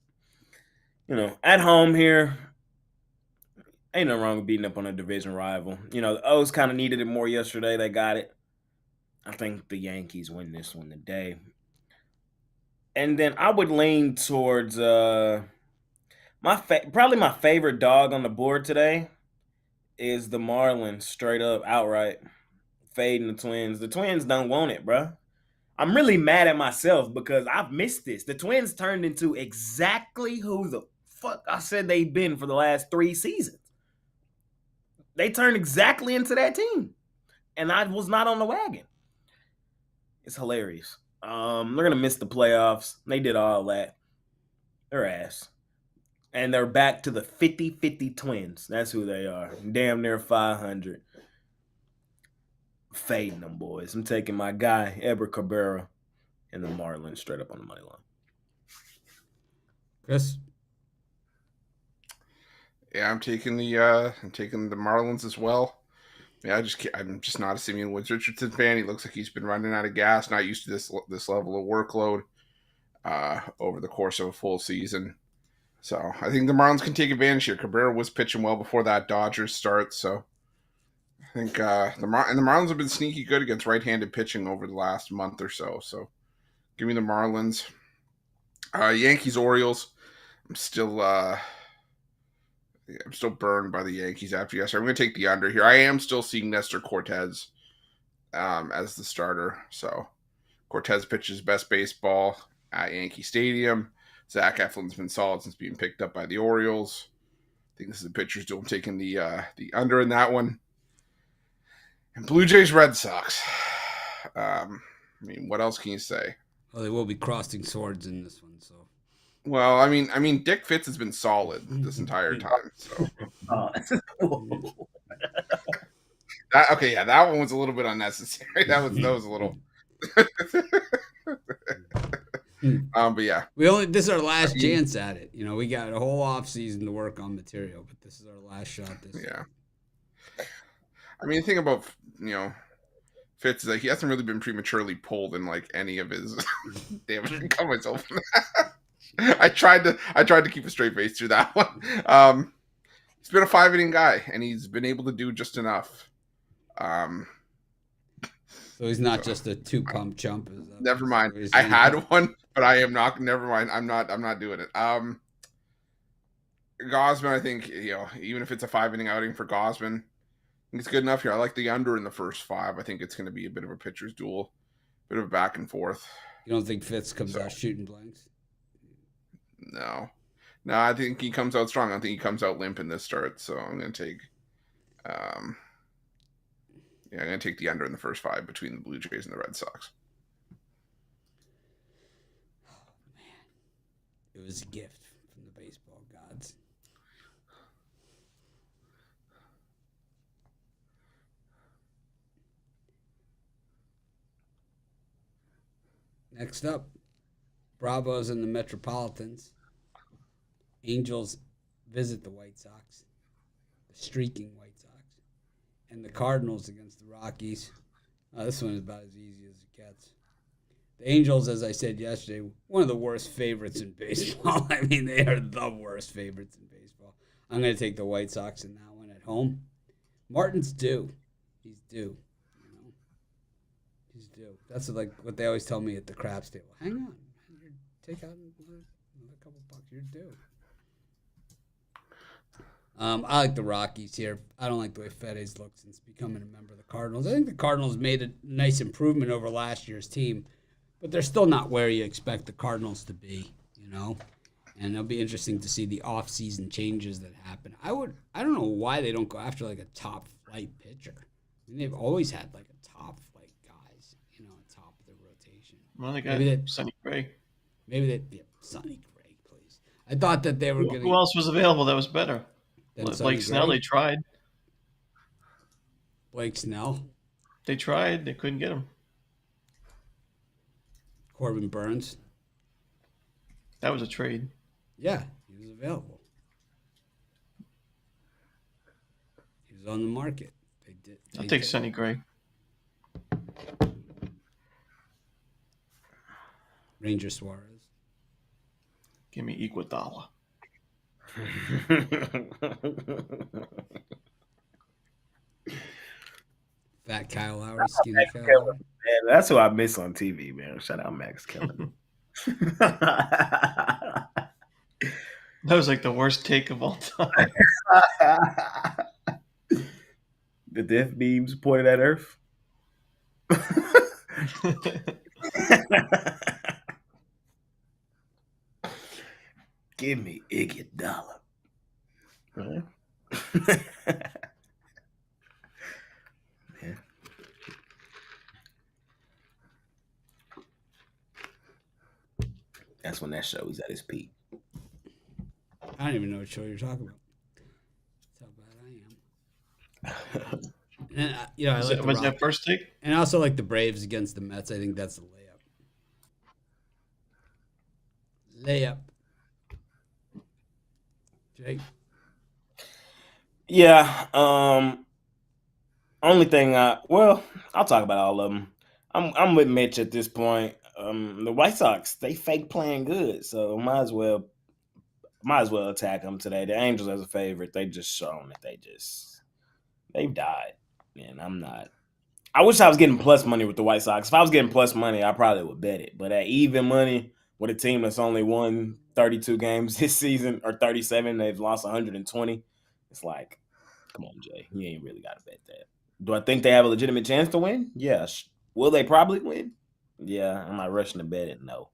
at home here, ain't nothing wrong with beating up on a division rival. The O's kind of needed it more yesterday. They got it. I think the Yankees win this one today. And then I would lean towards probably my favorite dog on the board today is the Marlins, straight up, outright. Fading the Twins. The Twins don't want it, bro. I'm really mad at myself because I've missed this. The Twins turned into exactly who the fuck I said they've been for the last 3 seasons. They turned exactly into that team. And I was not on the wagon. It's hilarious. They're going to miss the playoffs. They did all that. They're ass. And they're back to the 50-50 Twins. That's who they are. Damn near 500. Fading them boys. I'm taking my guy, Eber Cabrera, and the Marlins straight up on the money line.
Chris?
Yeah, I'm taking the Marlins as well. Yeah, I'm just not a Simeon Woods Richardson fan. He looks like he's been running out of gas, not used to this level of workload over the course of a full season. So I think the Marlins can take advantage here. Cabrera was pitching well before that Dodgers start, so I think the Marlins have been sneaky good against right-handed pitching over the last month or so. So give me the Marlins. Yankees Orioles. I'm still burned by the Yankees after yesterday. I'm going to take the under here. I am still seeing Nestor Cortez as the starter. So Cortez pitches best baseball at Yankee Stadium. Zach Eflin's been solid since being picked up by the Orioles. I think this is a pitcher's duel. I'm taking the under in that one. And Blue Jays Red Sox. What else can you say?
Well, they will be crossing swords in this one, so.
Well, I mean, Dick Fitz has been solid this entire time. So. That one was a little bit unnecessary. That was a little. But yeah,
this is our last chance at it. We got a whole off season to work on material, but this is our last shot.
Yeah. The thing about Fitz is that he hasn't really been prematurely pulled in like any of his. Damn, I didn't cut myself. I tried to keep a straight face through that one. He's been a 5-inning guy, and he's been able to do just enough.
So he's not just a 2-pump chump.
Never mind. I had one, but I am not. Never mind. I'm not doing it. Gosman, I think even if it's a 5-inning outing for Gosman, I think it's good enough here. I like the under in the first 5. I think it's going to be a bit of a pitcher's duel, bit of a back and forth.
You don't think Fitz comes out shooting blanks?
No, I think he comes out strong. I think he comes out limp in this start. So I'm going to take Yeah, I'm going to take the under in the first 5 between the Blue Jays and the Red Sox.
It was a gift from the baseball gods. Next up, Bravos and the Metropolitans. Angels visit the White Sox, the streaking White Sox, and the Cardinals against the Rockies. This one is about as easy as it gets. The Angels, as I said yesterday, one of the worst favorites in baseball. I mean, they are the worst favorites in baseball. I'm going to take the White Sox in that one at home. Martin's due. He's due. He's due. That's like what they always tell me at the craps table. Hang on. Take out another couple bucks. You're due. I like the Rockies here. I don't like the way Fede's looked since becoming a member of the Cardinals. I think the Cardinals made a nice improvement over last year's team, but they're still not where you expect the Cardinals to be, And it'll be interesting to see the off-season changes that happen. I don't know why they don't go after like a top-flight pitcher. I mean, they've always had like a top-flight guys, top of the rotation.
Well, they got Sonny Gray.
Sonny Gray, please. I thought that they were going to.
Who else was available that was better? Blake Snell, they tried.
Blake Snell?
They tried. They couldn't get him.
Corbin Burns?
That was a trade.
Yeah, he was available. He was on the market.
I'll take Sonny Gray.
Ranger Suarez.
Give me Iguodala.
Fat Kyle Lowry, skinny Kyle Lowry.
Man, that's who I miss on TV, man. Shout out Max Kellerman.
That was like the worst take of all time.
The death beams pointed at Earth. Give me Iguodala. Right? Yeah. That's when that show is at its peak.
I don't even know what show you're talking about. That's how bad I am. And I like
was that first take?
And I also like the Braves against the Mets. I think that's the layup. Jake?
Yeah. Only thing I'll talk about all of them. I'm with Mitch at this point. The White Sox, they fake playing good, so might as well attack them today. The Angels as a favorite, they just shown that they've died. And I'm not. I wish I was getting plus money with the White Sox. If I was getting plus money, I probably would bet it. But at even money with a team that's only won 32 games this season or 37, they've lost 120. It's like, come on, Jay, you ain't really got to bet that. Do I think they have a legitimate chance to win? Yeah. Will they probably win? Yeah. Am I rushing to bet it? No.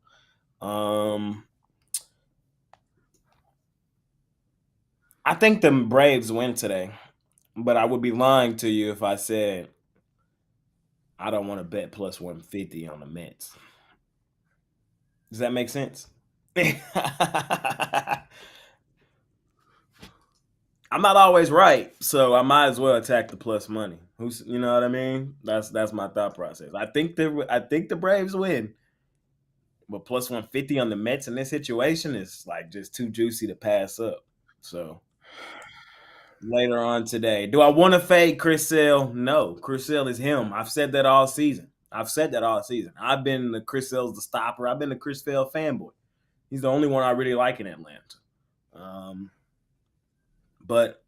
I think the Braves win today, but I would be lying to you if I said I don't want to bet plus 150 on the Mets. Does that make sense? I'm not always right, so I might as well attack the plus money. You know what I mean? That's my thought process. I think the Braves win, but plus 150 on the Mets in this situation is like just too juicy to pass up. So later on today, do I want to fade Chris Sale? No, Chris Sale is him. I've said that all season. I've been the Chris Sale's the stopper. I've been the Chris Sale fanboy. He's the only one I really like in Atlanta. But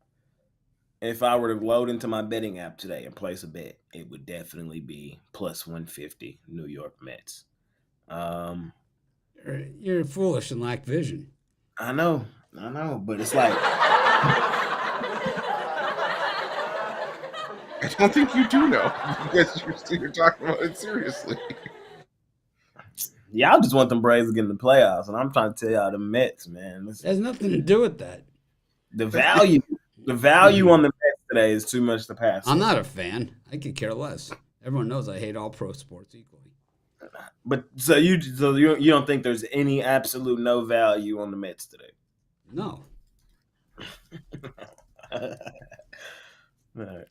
if I were to load into my betting app today and place a bet, it would definitely be plus 150 New York Mets.
You're foolish and lack vision.
I know, but it's like
I don't think you do know because you're talking about it seriously.
Y'all just want them Braves to get in the playoffs, and I'm trying to tell y'all the Mets, man.
It has nothing to do with that.
The value on the Mets today is too much to pass.
I'm not a fan. I could care less. Everyone knows I hate all pro sports equally.
But so you don't think there's any absolute no value on the Mets today?
No.
All right.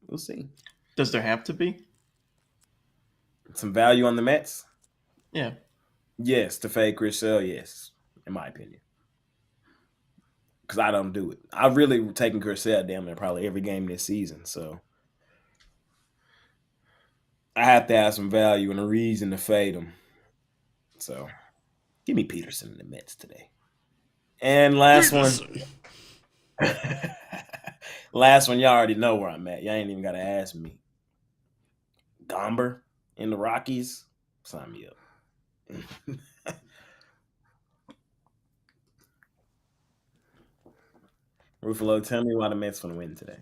We'll see.
Does there have to be?
Some value on the Mets?
Yeah.
Yes, to fade Chris Sale, yes, in my opinion. Because I don't do it. I've really taken Chris Sale damn near probably every game this season, so I have to have some value and a reason to fade him. So give me Peterson in the Mets today. And last one. Last one, y'all already know where I'm at. Y'all ain't even got to ask me. Gomber in the Rockies, sign me up. Ruffalo, tell me why the Mets want to win today.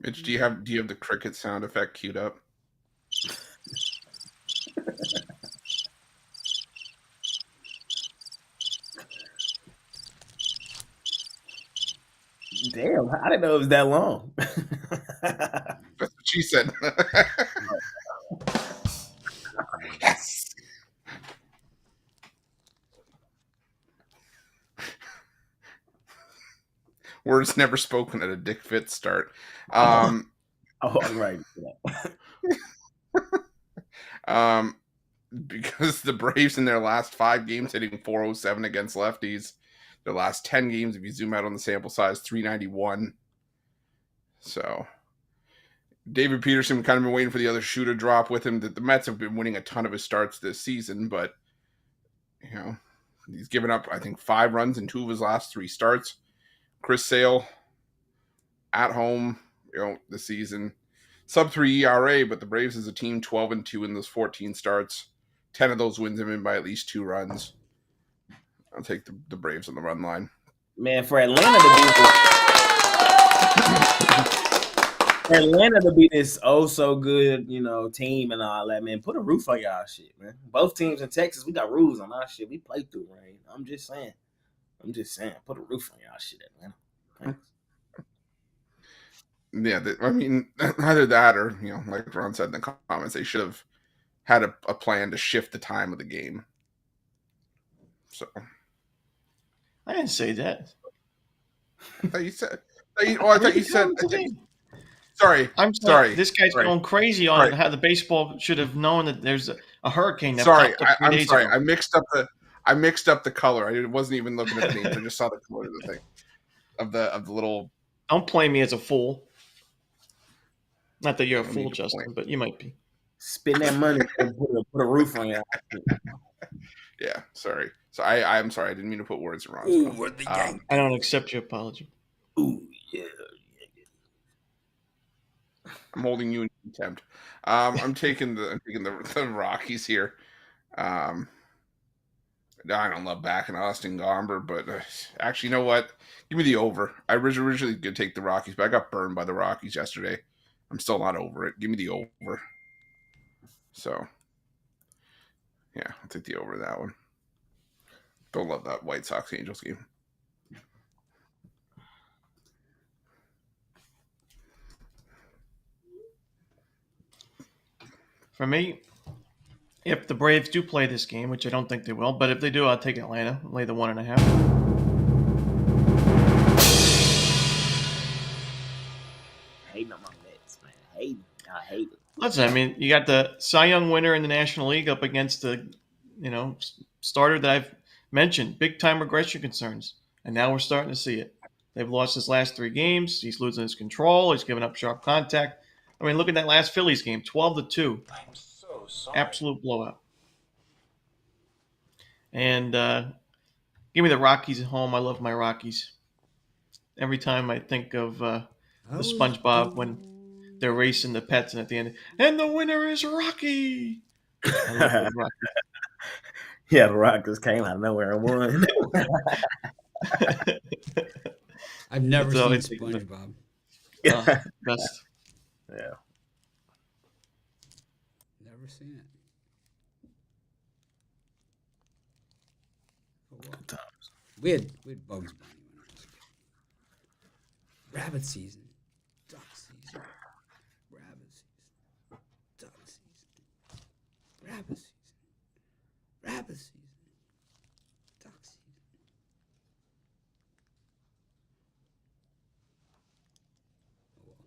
Mitch, do you have the cricket sound effect queued up?
Damn, I didn't know it was that long.
That's what she said. Yes. Words never spoken at a Dick Fit start.
Oh, I'm right.
Because the Braves in their last 5 games hitting 407 against lefties. Their last 10 games, if you zoom out on the sample size, 391. So David Peterson kind of been waiting for the other shoe to drop with him. That the Mets have been winning a ton of his starts this season, but he's given up, I think, 5 runs in 2 of his last 3 starts. Chris Sale at home, this season. Sub-3 ERA, but the Braves as a team 12-2 in those 14 starts. 10 of those wins have been by at least 2 runs. I'll take the Braves on the run line.
Man, for Atlanta to be this so good, team and all that, man, put a roof on y'all shit, man. Both teams in Texas, we got rules on our shit. We play through rain. I'm just saying. Put a roof on y'all shit, Atlanta. Thanks.
Yeah, either that or, like Ron said in the comments, they should have had a plan to shift the time of the game. So
I didn't say that.
I thought you said. Sorry.
I'm sorry. This guy's going crazy on how the baseball should have known that there's a hurricane that popped up 3 days ago.
I mixed up the color. I wasn't even looking at the names. I just saw the color of the thing. Of the little.
Don't play me as a fool. Not that you're a fool, Justin, but you might be.
Spend that money and put a roof on you.
Yeah, sorry. So I'm sorry. I didn't mean to put words in wrong.
Ooh,
I don't accept your apology.
Ooh, yeah.
I'm holding you in contempt. I'm taking the Rockies here. I don't love backing Austin Gomber, but actually, you know what? Give me the over. I originally could take the Rockies, but I got burned by the Rockies yesterday. I'm still not over it. Give me the over. So, yeah, I'll take the over that one. Don't love that White Sox Angels game.
For me, if the Braves do play this game, which I don't think they will, but if they do, I'll take Atlanta, lay the 1.5.
Hating on my Mets, man. I hate it.
Listen, you got the Cy Young winner in the National League up against the, starter that I've mentioned, big-time regression concerns, and now we're starting to see it. They've lost his last 3 games. He's losing his control. He's giving up sharp contact. Look at that last Phillies game, 12-2.
I'm so sorry.
Absolute blowout. And give me the Rockies at home. I love my Rockies. Every time I think of the SpongeBob when they're racing the pets and at the end, and the winner is Rocky. I love the Rockies.
Yeah, the Rockies came out of nowhere and won.
I've never seen SpongeBob.
Best.
Yeah.
Never seen it.
Good times.
We had Bugs Bunny Rabbit season. Duck season. Rabbit season. Duck season. Rabbit season. Rabbit season. Duck season. Oh well.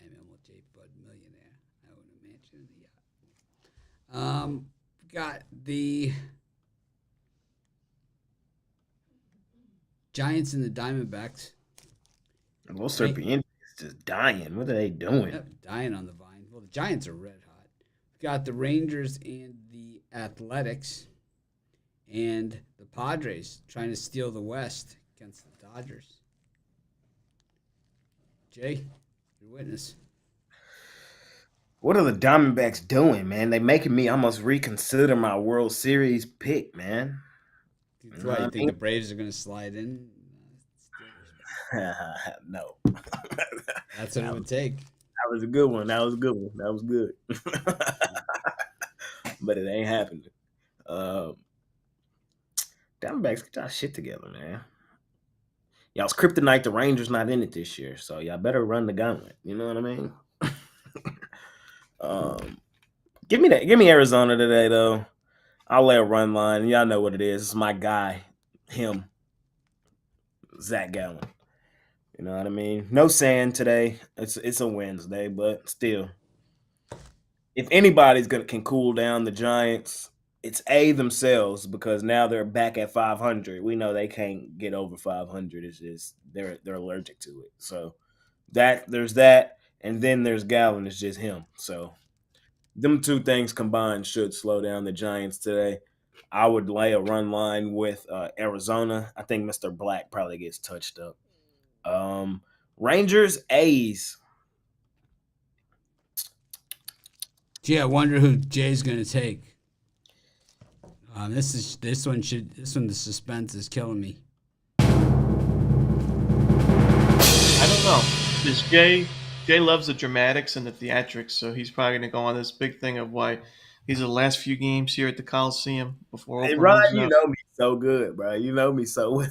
I'm MLJ Bud millionaire. I own a mansion and a yacht. Got the Giants and the Diamondbacks.
Little Serpiente is just dying. What are they doing?
Yep, dying on the vine. Well, the Giants are red hot. Got the Rangers and the Athletics, and the Padres trying to steal the West against the Dodgers. Jay, your witness.
What are the Diamondbacks doing, man? They making me almost reconsider my World Series pick, man.
Why you think the Braves are going to slide in?
No.
That's what it would take.
That was a good one. That was good. But it ain't happening. Diamondbacks, get y'all shit together, man. Y'all's kryptonite. The Rangers not in it this year, so y'all better run the gauntlet. You know what I mean? Give me Arizona today, though. I'll lay a run line. Y'all know what it is. It's my guy, him, Zach Gallen. You know what I mean? No sand today. It's a Wednesday, but still, if anybody's can cool down the Giants, it's themselves, because now they're back at 500. We know they can't get over 500. It's just they're allergic to it. So there's that, and then there's Gallen. It's just him. So them two things combined should slow down the Giants today. I would lay a run line with Arizona. I think Mr. Black probably gets touched up. Rangers, A's.
Gee, I wonder who Jay's going to take. This one the suspense is killing me.
I don't know. This Jay loves the dramatics and the theatrics, so he's probably going to go on this big thing of why these are the last few games here at the Coliseum before.
Hey, Ryan, you know me so good, bro. You know me so well.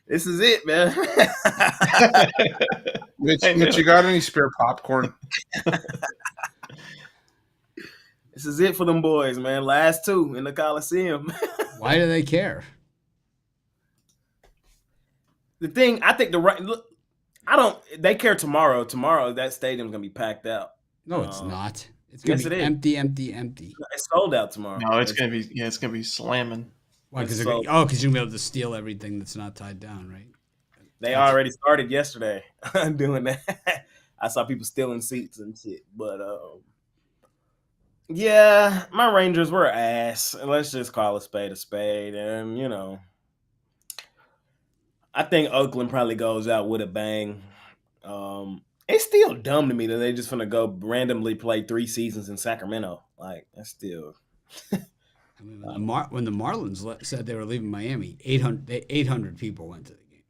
This is it, man.
Mitch, you got any spare popcorn?
This is it for them boys, man. Last two in the Coliseum.
Why do they care?
The thing, I think they care tomorrow. Tomorrow, that stadium's going to be packed out.
No, it's not. It's going to be empty.
It's sold out tomorrow.
No, it's going to be slamming.
Why? Because you're going to be able to steal everything that's not tied down, right?
They already started yesterday doing that. I saw people stealing seats and shit. But, yeah, my Rangers were ass. Let's just call a spade. And, I think Oakland probably goes out with a bang. It's still dumb to me that they just gonna go randomly play 3 seasons in Sacramento. Like, that's still.
I mean, when the Marlins said they were leaving Miami, 800 people went to the game.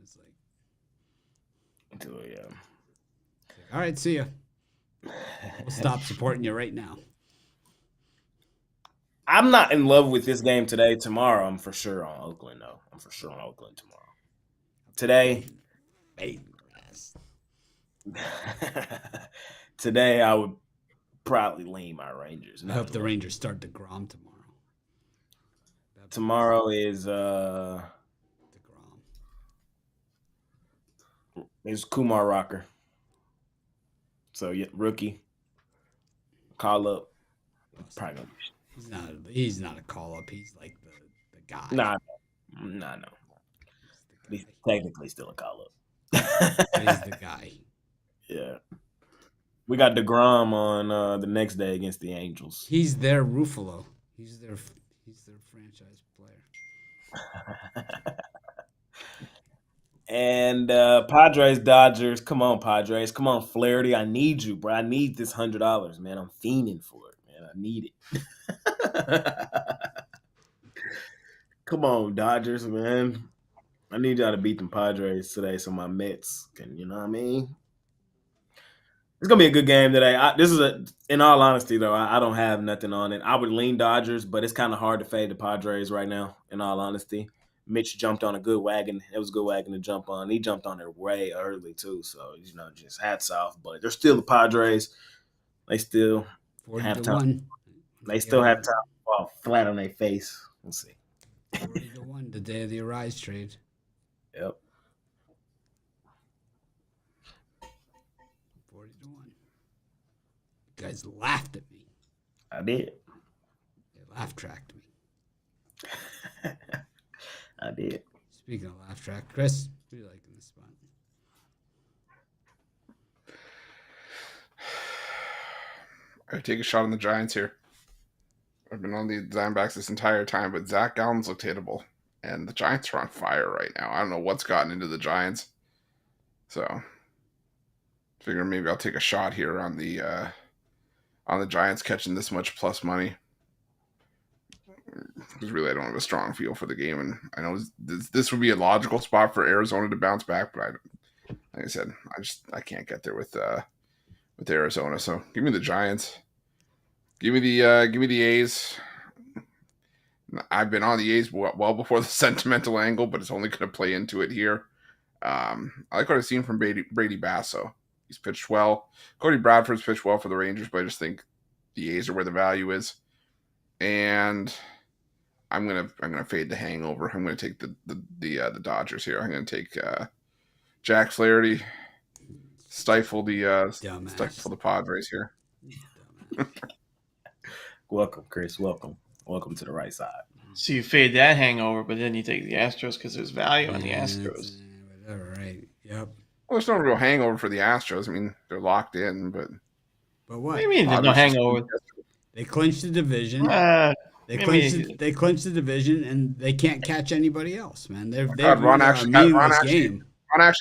It's like,
Yeah.
All right, see ya. We'll stop supporting you right now.
I'm not in love with this game today. Tomorrow, I'm for sure on Oakland, though. I'm for sure on Oakland tomorrow. Today, today I would probably lean my Rangers.
I hope the Rangers start DeGrom tomorrow.
Tomorrow is
DeGrom.
It's Kumar Rocker. So yeah, rookie. Call up. Probably gonna be.
He's not a call up. He's like the guy.
Nah, no. He's technically still a call up.
He's the guy.
Yeah. We got DeGrom on the next day against the Angels.
He's their Ruffalo. He's their franchise player.
And Padres, Dodgers. Come on, Padres. Come on, Flaherty. I need you, bro. I need this $100, man. I'm fiending for it, man. I need it. Come on, Dodgers, man. I need y'all to beat them Padres today so my Mets can, you know what I mean? It's going to be a good game today. In all honesty, though, I don't have nothing on it. I would lean Dodgers, but it's kind of hard to fade the Padres right now, in all honesty. Mitch jumped on a good wagon. It was a good wagon to jump on. He jumped on it way early too. So just hats off. But they're still the Padres. They still
40
have
to
time.
1.
They still have time to fall flat on their face. We'll see.
40 to 1 the day of the Arise trade.
Yep.
40 to 1. You guys laughed at me.
I did.
They laugh tracked me.
I did.
Speaking of laugh track, Chris, who do you like in this spot?
I take a shot on the Giants here. I've been on the Diamondbacks this entire time, but Zach Gallen's looked hittable, and the Giants are on fire right now. I don't know what's gotten into the Giants, so figure maybe I'll take a shot here on the Giants catching this much plus money. Because really, I don't have a strong feel for the game, and I know this would be a logical spot for Arizona to bounce back, but like I said, I can't get there with Arizona. So give me the Giants. Give me the A's. I've been on the A's well before the sentimental angle, but it's only going to play into it here. I like what I've seen from Brady Basso. He's pitched well. Cody Bradford's pitched well for the Rangers, but I just think the A's are where the value is, and I'm gonna fade the hangover. I'm gonna take the Dodgers here. I'm gonna take Jack Flaherty, stifle the Padres here.
Welcome, Chris. Welcome to the right side.
So you fade that hangover, but then you take the Astros because there's value on the Astros.
Whatever, right? Yep.
Well, there's no real hangover for the Astros. I mean, they're locked in, but
what?
What do you mean there's no hangover?
They clinched the division. They clinched the division, and they can't catch anybody else, man.
Ron actually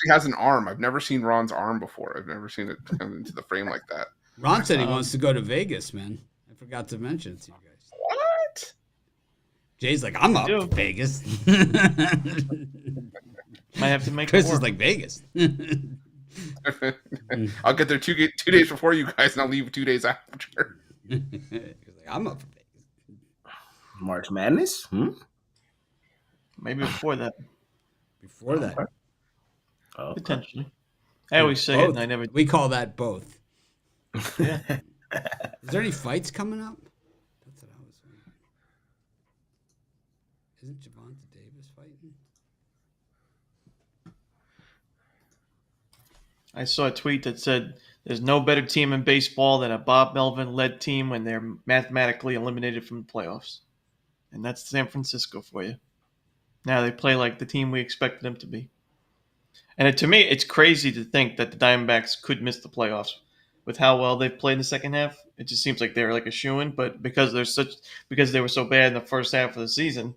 has an arm. I've never seen Ron's arm before. I've never seen it come into the frame like that.
Ron said he wants to go to Vegas, man. I forgot to mention it to you guys.
What?
Jay's like, I'm up to Vegas.
Might have to make
Chris is like Vegas.
I'll get there 2 days before you guys, and I'll leave 2 days after.
He's like, I'm up for Vegas.
March Madness?
Maybe before that.
Before that.
Oh,
potentially. I always say
both.
it, and I never.
We call that both.
Yeah.
Is there any fights coming up? That's what I was wondering. Isn't Javonte Davis fighting?
I saw a tweet that said there's no better team in baseball than a Bob Melvin-led team when they're mathematically eliminated from the playoffs. And that's San Francisco for you. Now they play like the team we expected them to be. And to me, it's crazy to think that the Diamondbacks could miss the playoffs with how well they've played in the second half. It just seems like they're like a shoo-in, but because they were so bad in the first half of the season,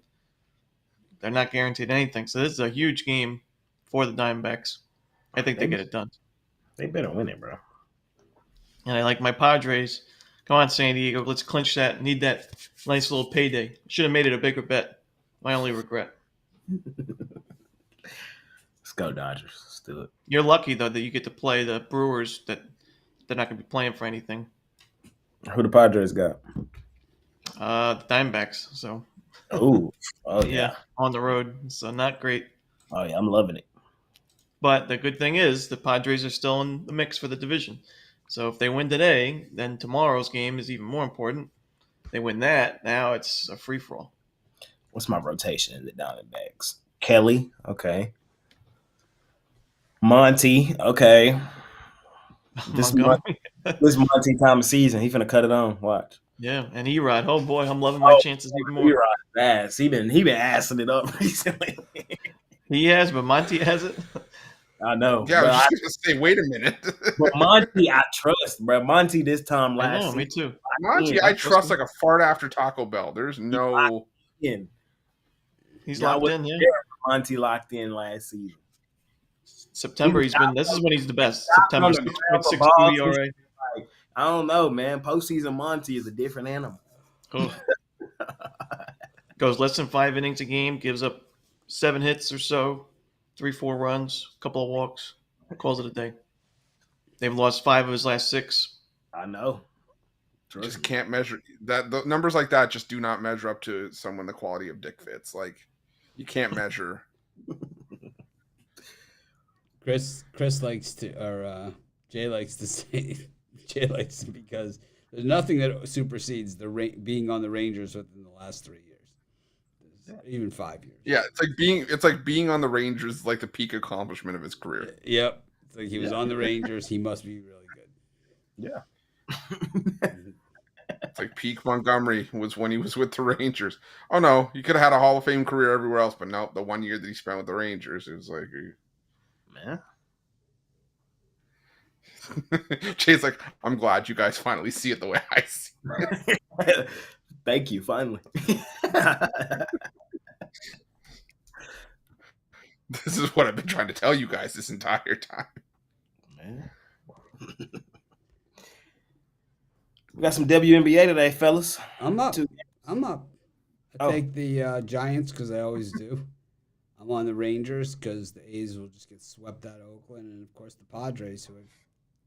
they're not guaranteed anything. So this is a huge game for the Diamondbacks. I think they get it done.
They better win it, bro.
And I like my Padres. Come on, San Diego. Let's clinch that. Need that nice little payday. Should have made it a bigger bet. My only regret.
Let's go, Dodgers. Let's do it.
You're lucky, though, that you get to play the Brewers that they're not going to be playing for anything.
Who the Padres got?
The Diamondbacks. So.
Oh yeah.
On the road. So not great.
Oh, yeah. I'm loving it.
But the good thing is the Padres are still in the mix for the division. So if they win today, then tomorrow's game is even more important. If they win that, now it's a free-for-all.
What's my rotation in the Diamondbacks? Kelly, okay. Monty, okay. This Monty time of season. He finna cut it on. Watch.
Yeah, and Erod. Oh boy, I'm loving my chances even more.
Erod's ass. He been assing it up recently.
He has, but Monty hasn't.
I know.
Yeah, I was just gonna say, wait a minute.
But Monty, I trust, bro. Monty this time last season.
Me too.
Monty, I trust like a fart after Taco Bell. There's no.
He's locked in, yeah.
Monty locked in last season.
September, this is when he's the best. September 6.62 ERA.
I don't know, man. Postseason Monty is a different animal.
Oh. Goes less than 5 innings a game, gives up 7 hits or so. 3-4 runs, a couple of walks, calls it a day. They've lost 5 of his last 6.
I know.
Just can't measure that. The numbers like that just do not measure up to someone the quality of Dick Fitz. Like You can't measure.
Chris likes to, or Jay likes to say, because there's nothing that supersedes being on the Rangers within the last 3 years, even 5 years.
Yeah, it's like being on the Rangers, like the peak accomplishment of his career.
Yep, it's like he was on the Rangers. He must be really good.
Yeah.
It's like peak Montgomery was when he was with the Rangers. Oh no, he could have had a Hall of Fame career everywhere else, but no, the 1 year that he spent with the Rangers, it was like,
Man.
Jay's like, I'm glad you guys finally see it the way I see it.
Thank you, finally.
This is what I've been trying to tell you guys this entire time.
Man. We got some WNBA today, fellas.
I'm up.
Two-
I take the Giants because I always do. I'm on the Rangers because the A's will just get swept out of Oakland, and of course the Padres, who have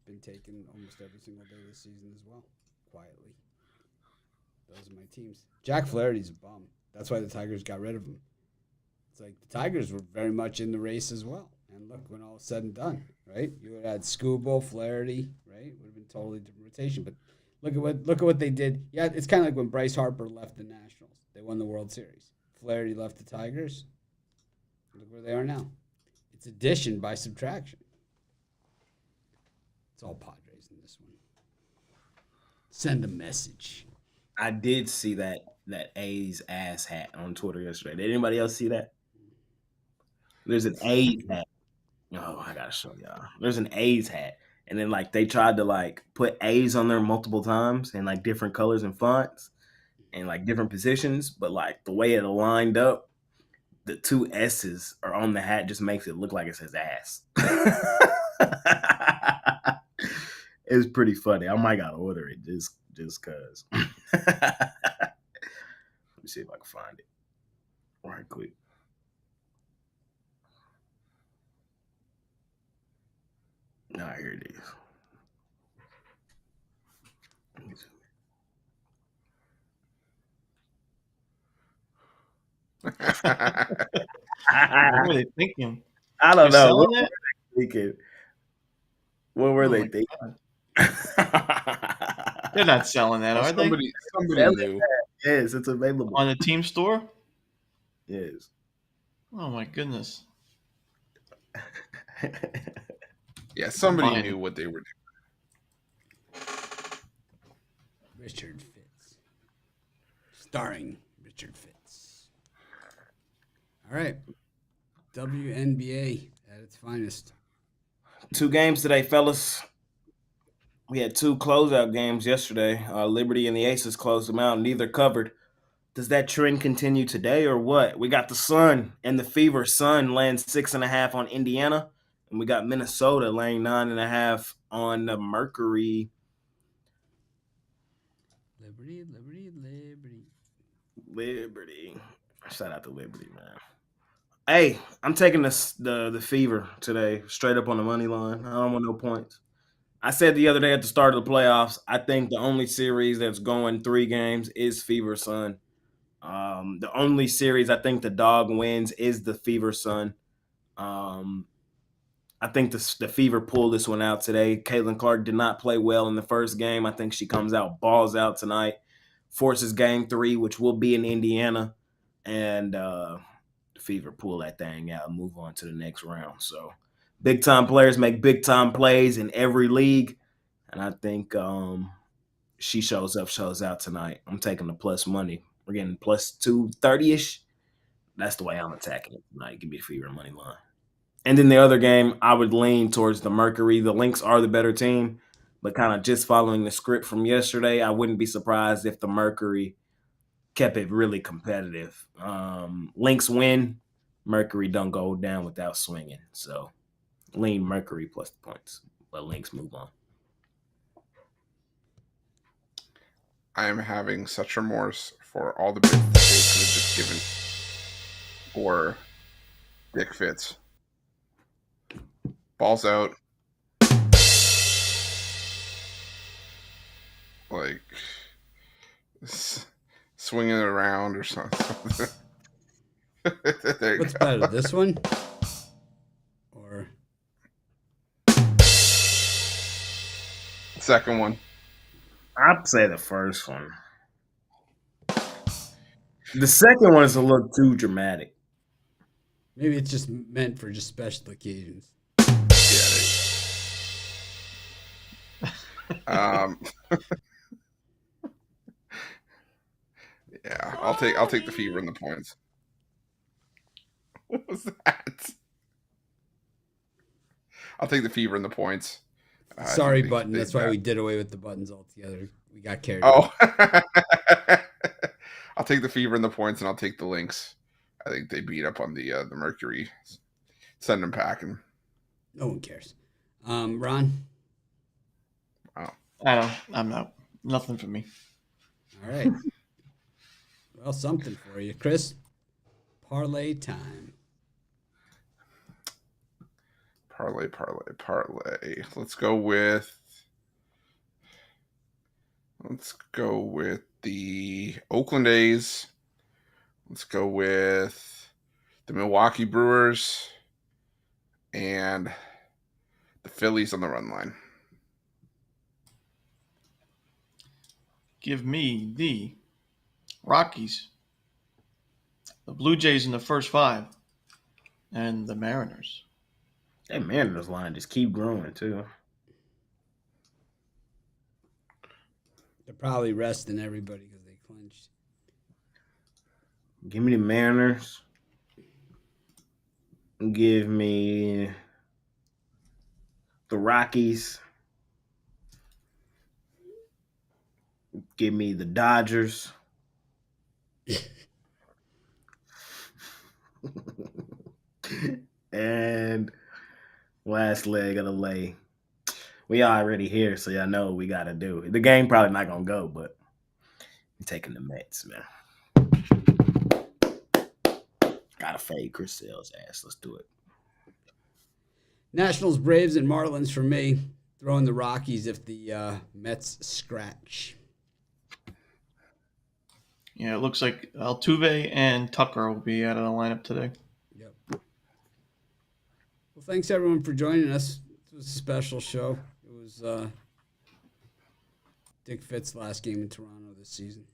been taken almost every single day this season as well, quietly. Those are my teams. Jack Flaherty's a bum. That's why the Tigers got rid of him. It's like the Tigers were very much in the race as well. And look, when all is said and done, right? You would have had Scooble, Flaherty, right? Would have been totally different rotation. But look at what they did. Yeah, it's kind of like when Bryce Harper left the Nationals. They won the World Series. Flaherty left the Tigers. Look where they are now. It's addition by subtraction. It's all Padres in this one. Send a message.
I did see that A's ass hat on Twitter yesterday. Did anybody else see that? There's an A's hat. Oh, I gotta show y'all. There's an A's hat. And then like they tried to like put A's on there multiple times in like different colors and fonts and like different positions, but like the way it lined up, the two S's are on the hat just makes it look like it says ass. It's pretty funny. I might gotta order it just cause. Let me see if I can find it right quick. Nah, here it is. Let me see.
What were they thinking?
I don't
They're
know. What
selling
were
it?
they thinking? What were
Oh
they
my
thinking?
They're not selling that, are they?
Somebody
Selling
knew.
Yes, it's available.
On the team store?
Yes.
Oh my goodness.
Yeah, somebody
Fine.
knew what they were doing.
Richard Fitz. Starring Richard Fitz. All right. WNBA at its finest.
2 games today, fellas. We had 2 closeout games yesterday. Liberty and the Aces closed them out. Neither covered. Does that trend continue today or what? We got the Sun and the Fever. Sun laying 6.5 on Indiana. And we got Minnesota laying 9.5 on the Mercury. Liberty. Shout out to Liberty, man. Hey, I'm taking the Fever today, straight up on the money line. I don't want no points. I said the other day at the start of the playoffs, I think the only series that's going 3 games is Fever Sun. The only series I think the dog wins is the Fever Sun. I think the Fever pulled this one out today. Caitlin Clark did not play well in the first game. I think she comes out, balls out tonight, forces game 3, which will be in Indiana, and the Fever pull that thing out and move on to the next round. So big-time players make big-time plays in every league, and I think she shows out tonight. I'm taking the plus money. We're getting plus 230-ish. That's the way I'm attacking it tonight. Give me the Fever money line. And then the other game, I would lean towards the Mercury. The Lynx are the better team, but kind of just following the script from yesterday, I wouldn't be surprised if the Mercury kept it really competitive. Lynx win, Mercury don't go down without swinging. So lean Mercury plus the points, but Lynx move on.
I am having such remorse for all the big that they could have just given for Dick Fitz. Balls out. Like swinging it around or something. There you
What's
go.
better, this one or
Second one.
I'd say the first one. The second one is a little too dramatic.
maybe it's just meant for just special occasions?
Yeah. Yeah. I'll take the fever and the points. What was that? I'll take the fever and the points. I
Sorry,
think
button. That's why we did away with the buttons altogether. We got carried away.
Oh. I'll take the fever and the points, and I'll take the Lynx. I think they beat up on the Mercury. Send them packing.
No one cares. Ron?
Wow.
I'm not. Nothing for me.
All right. Well, something for you. Chris? Parlay time.
Parlay. Let's go with the Oakland A's. Let's go with the Milwaukee Brewers and the Phillies on the run line.
Give me the Rockies, the Blue Jays in the first 5, and the Mariners.
That Mariners line just keep growing too.
They're probably resting everybody because they clinched.
Give me the Mariners. Give me the Rockies. Give me the Dodgers. And last leg of the lay. We already here, so y'all know what we got to do. The game probably not going to go, but I'm taking the Mets, man. Got to fade Chris Sale's ass. Let's do it.
Nationals, Braves, and Marlins for me. Throwing the Rockies if the Mets scratch.
Yeah, it looks like Altuve and Tucker will be out of the lineup today.
Yep. Well, thanks everyone for joining us. It was a special show. It was Dick Fitt's last game in Toronto this season.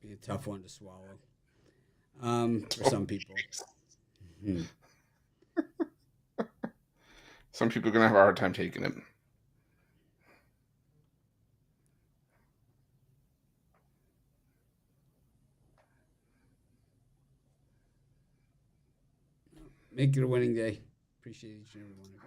Be a tough one to swallow for some people.
Some people are going to have a hard time taking it.
Make it a winning day. Appreciate each and every one of you.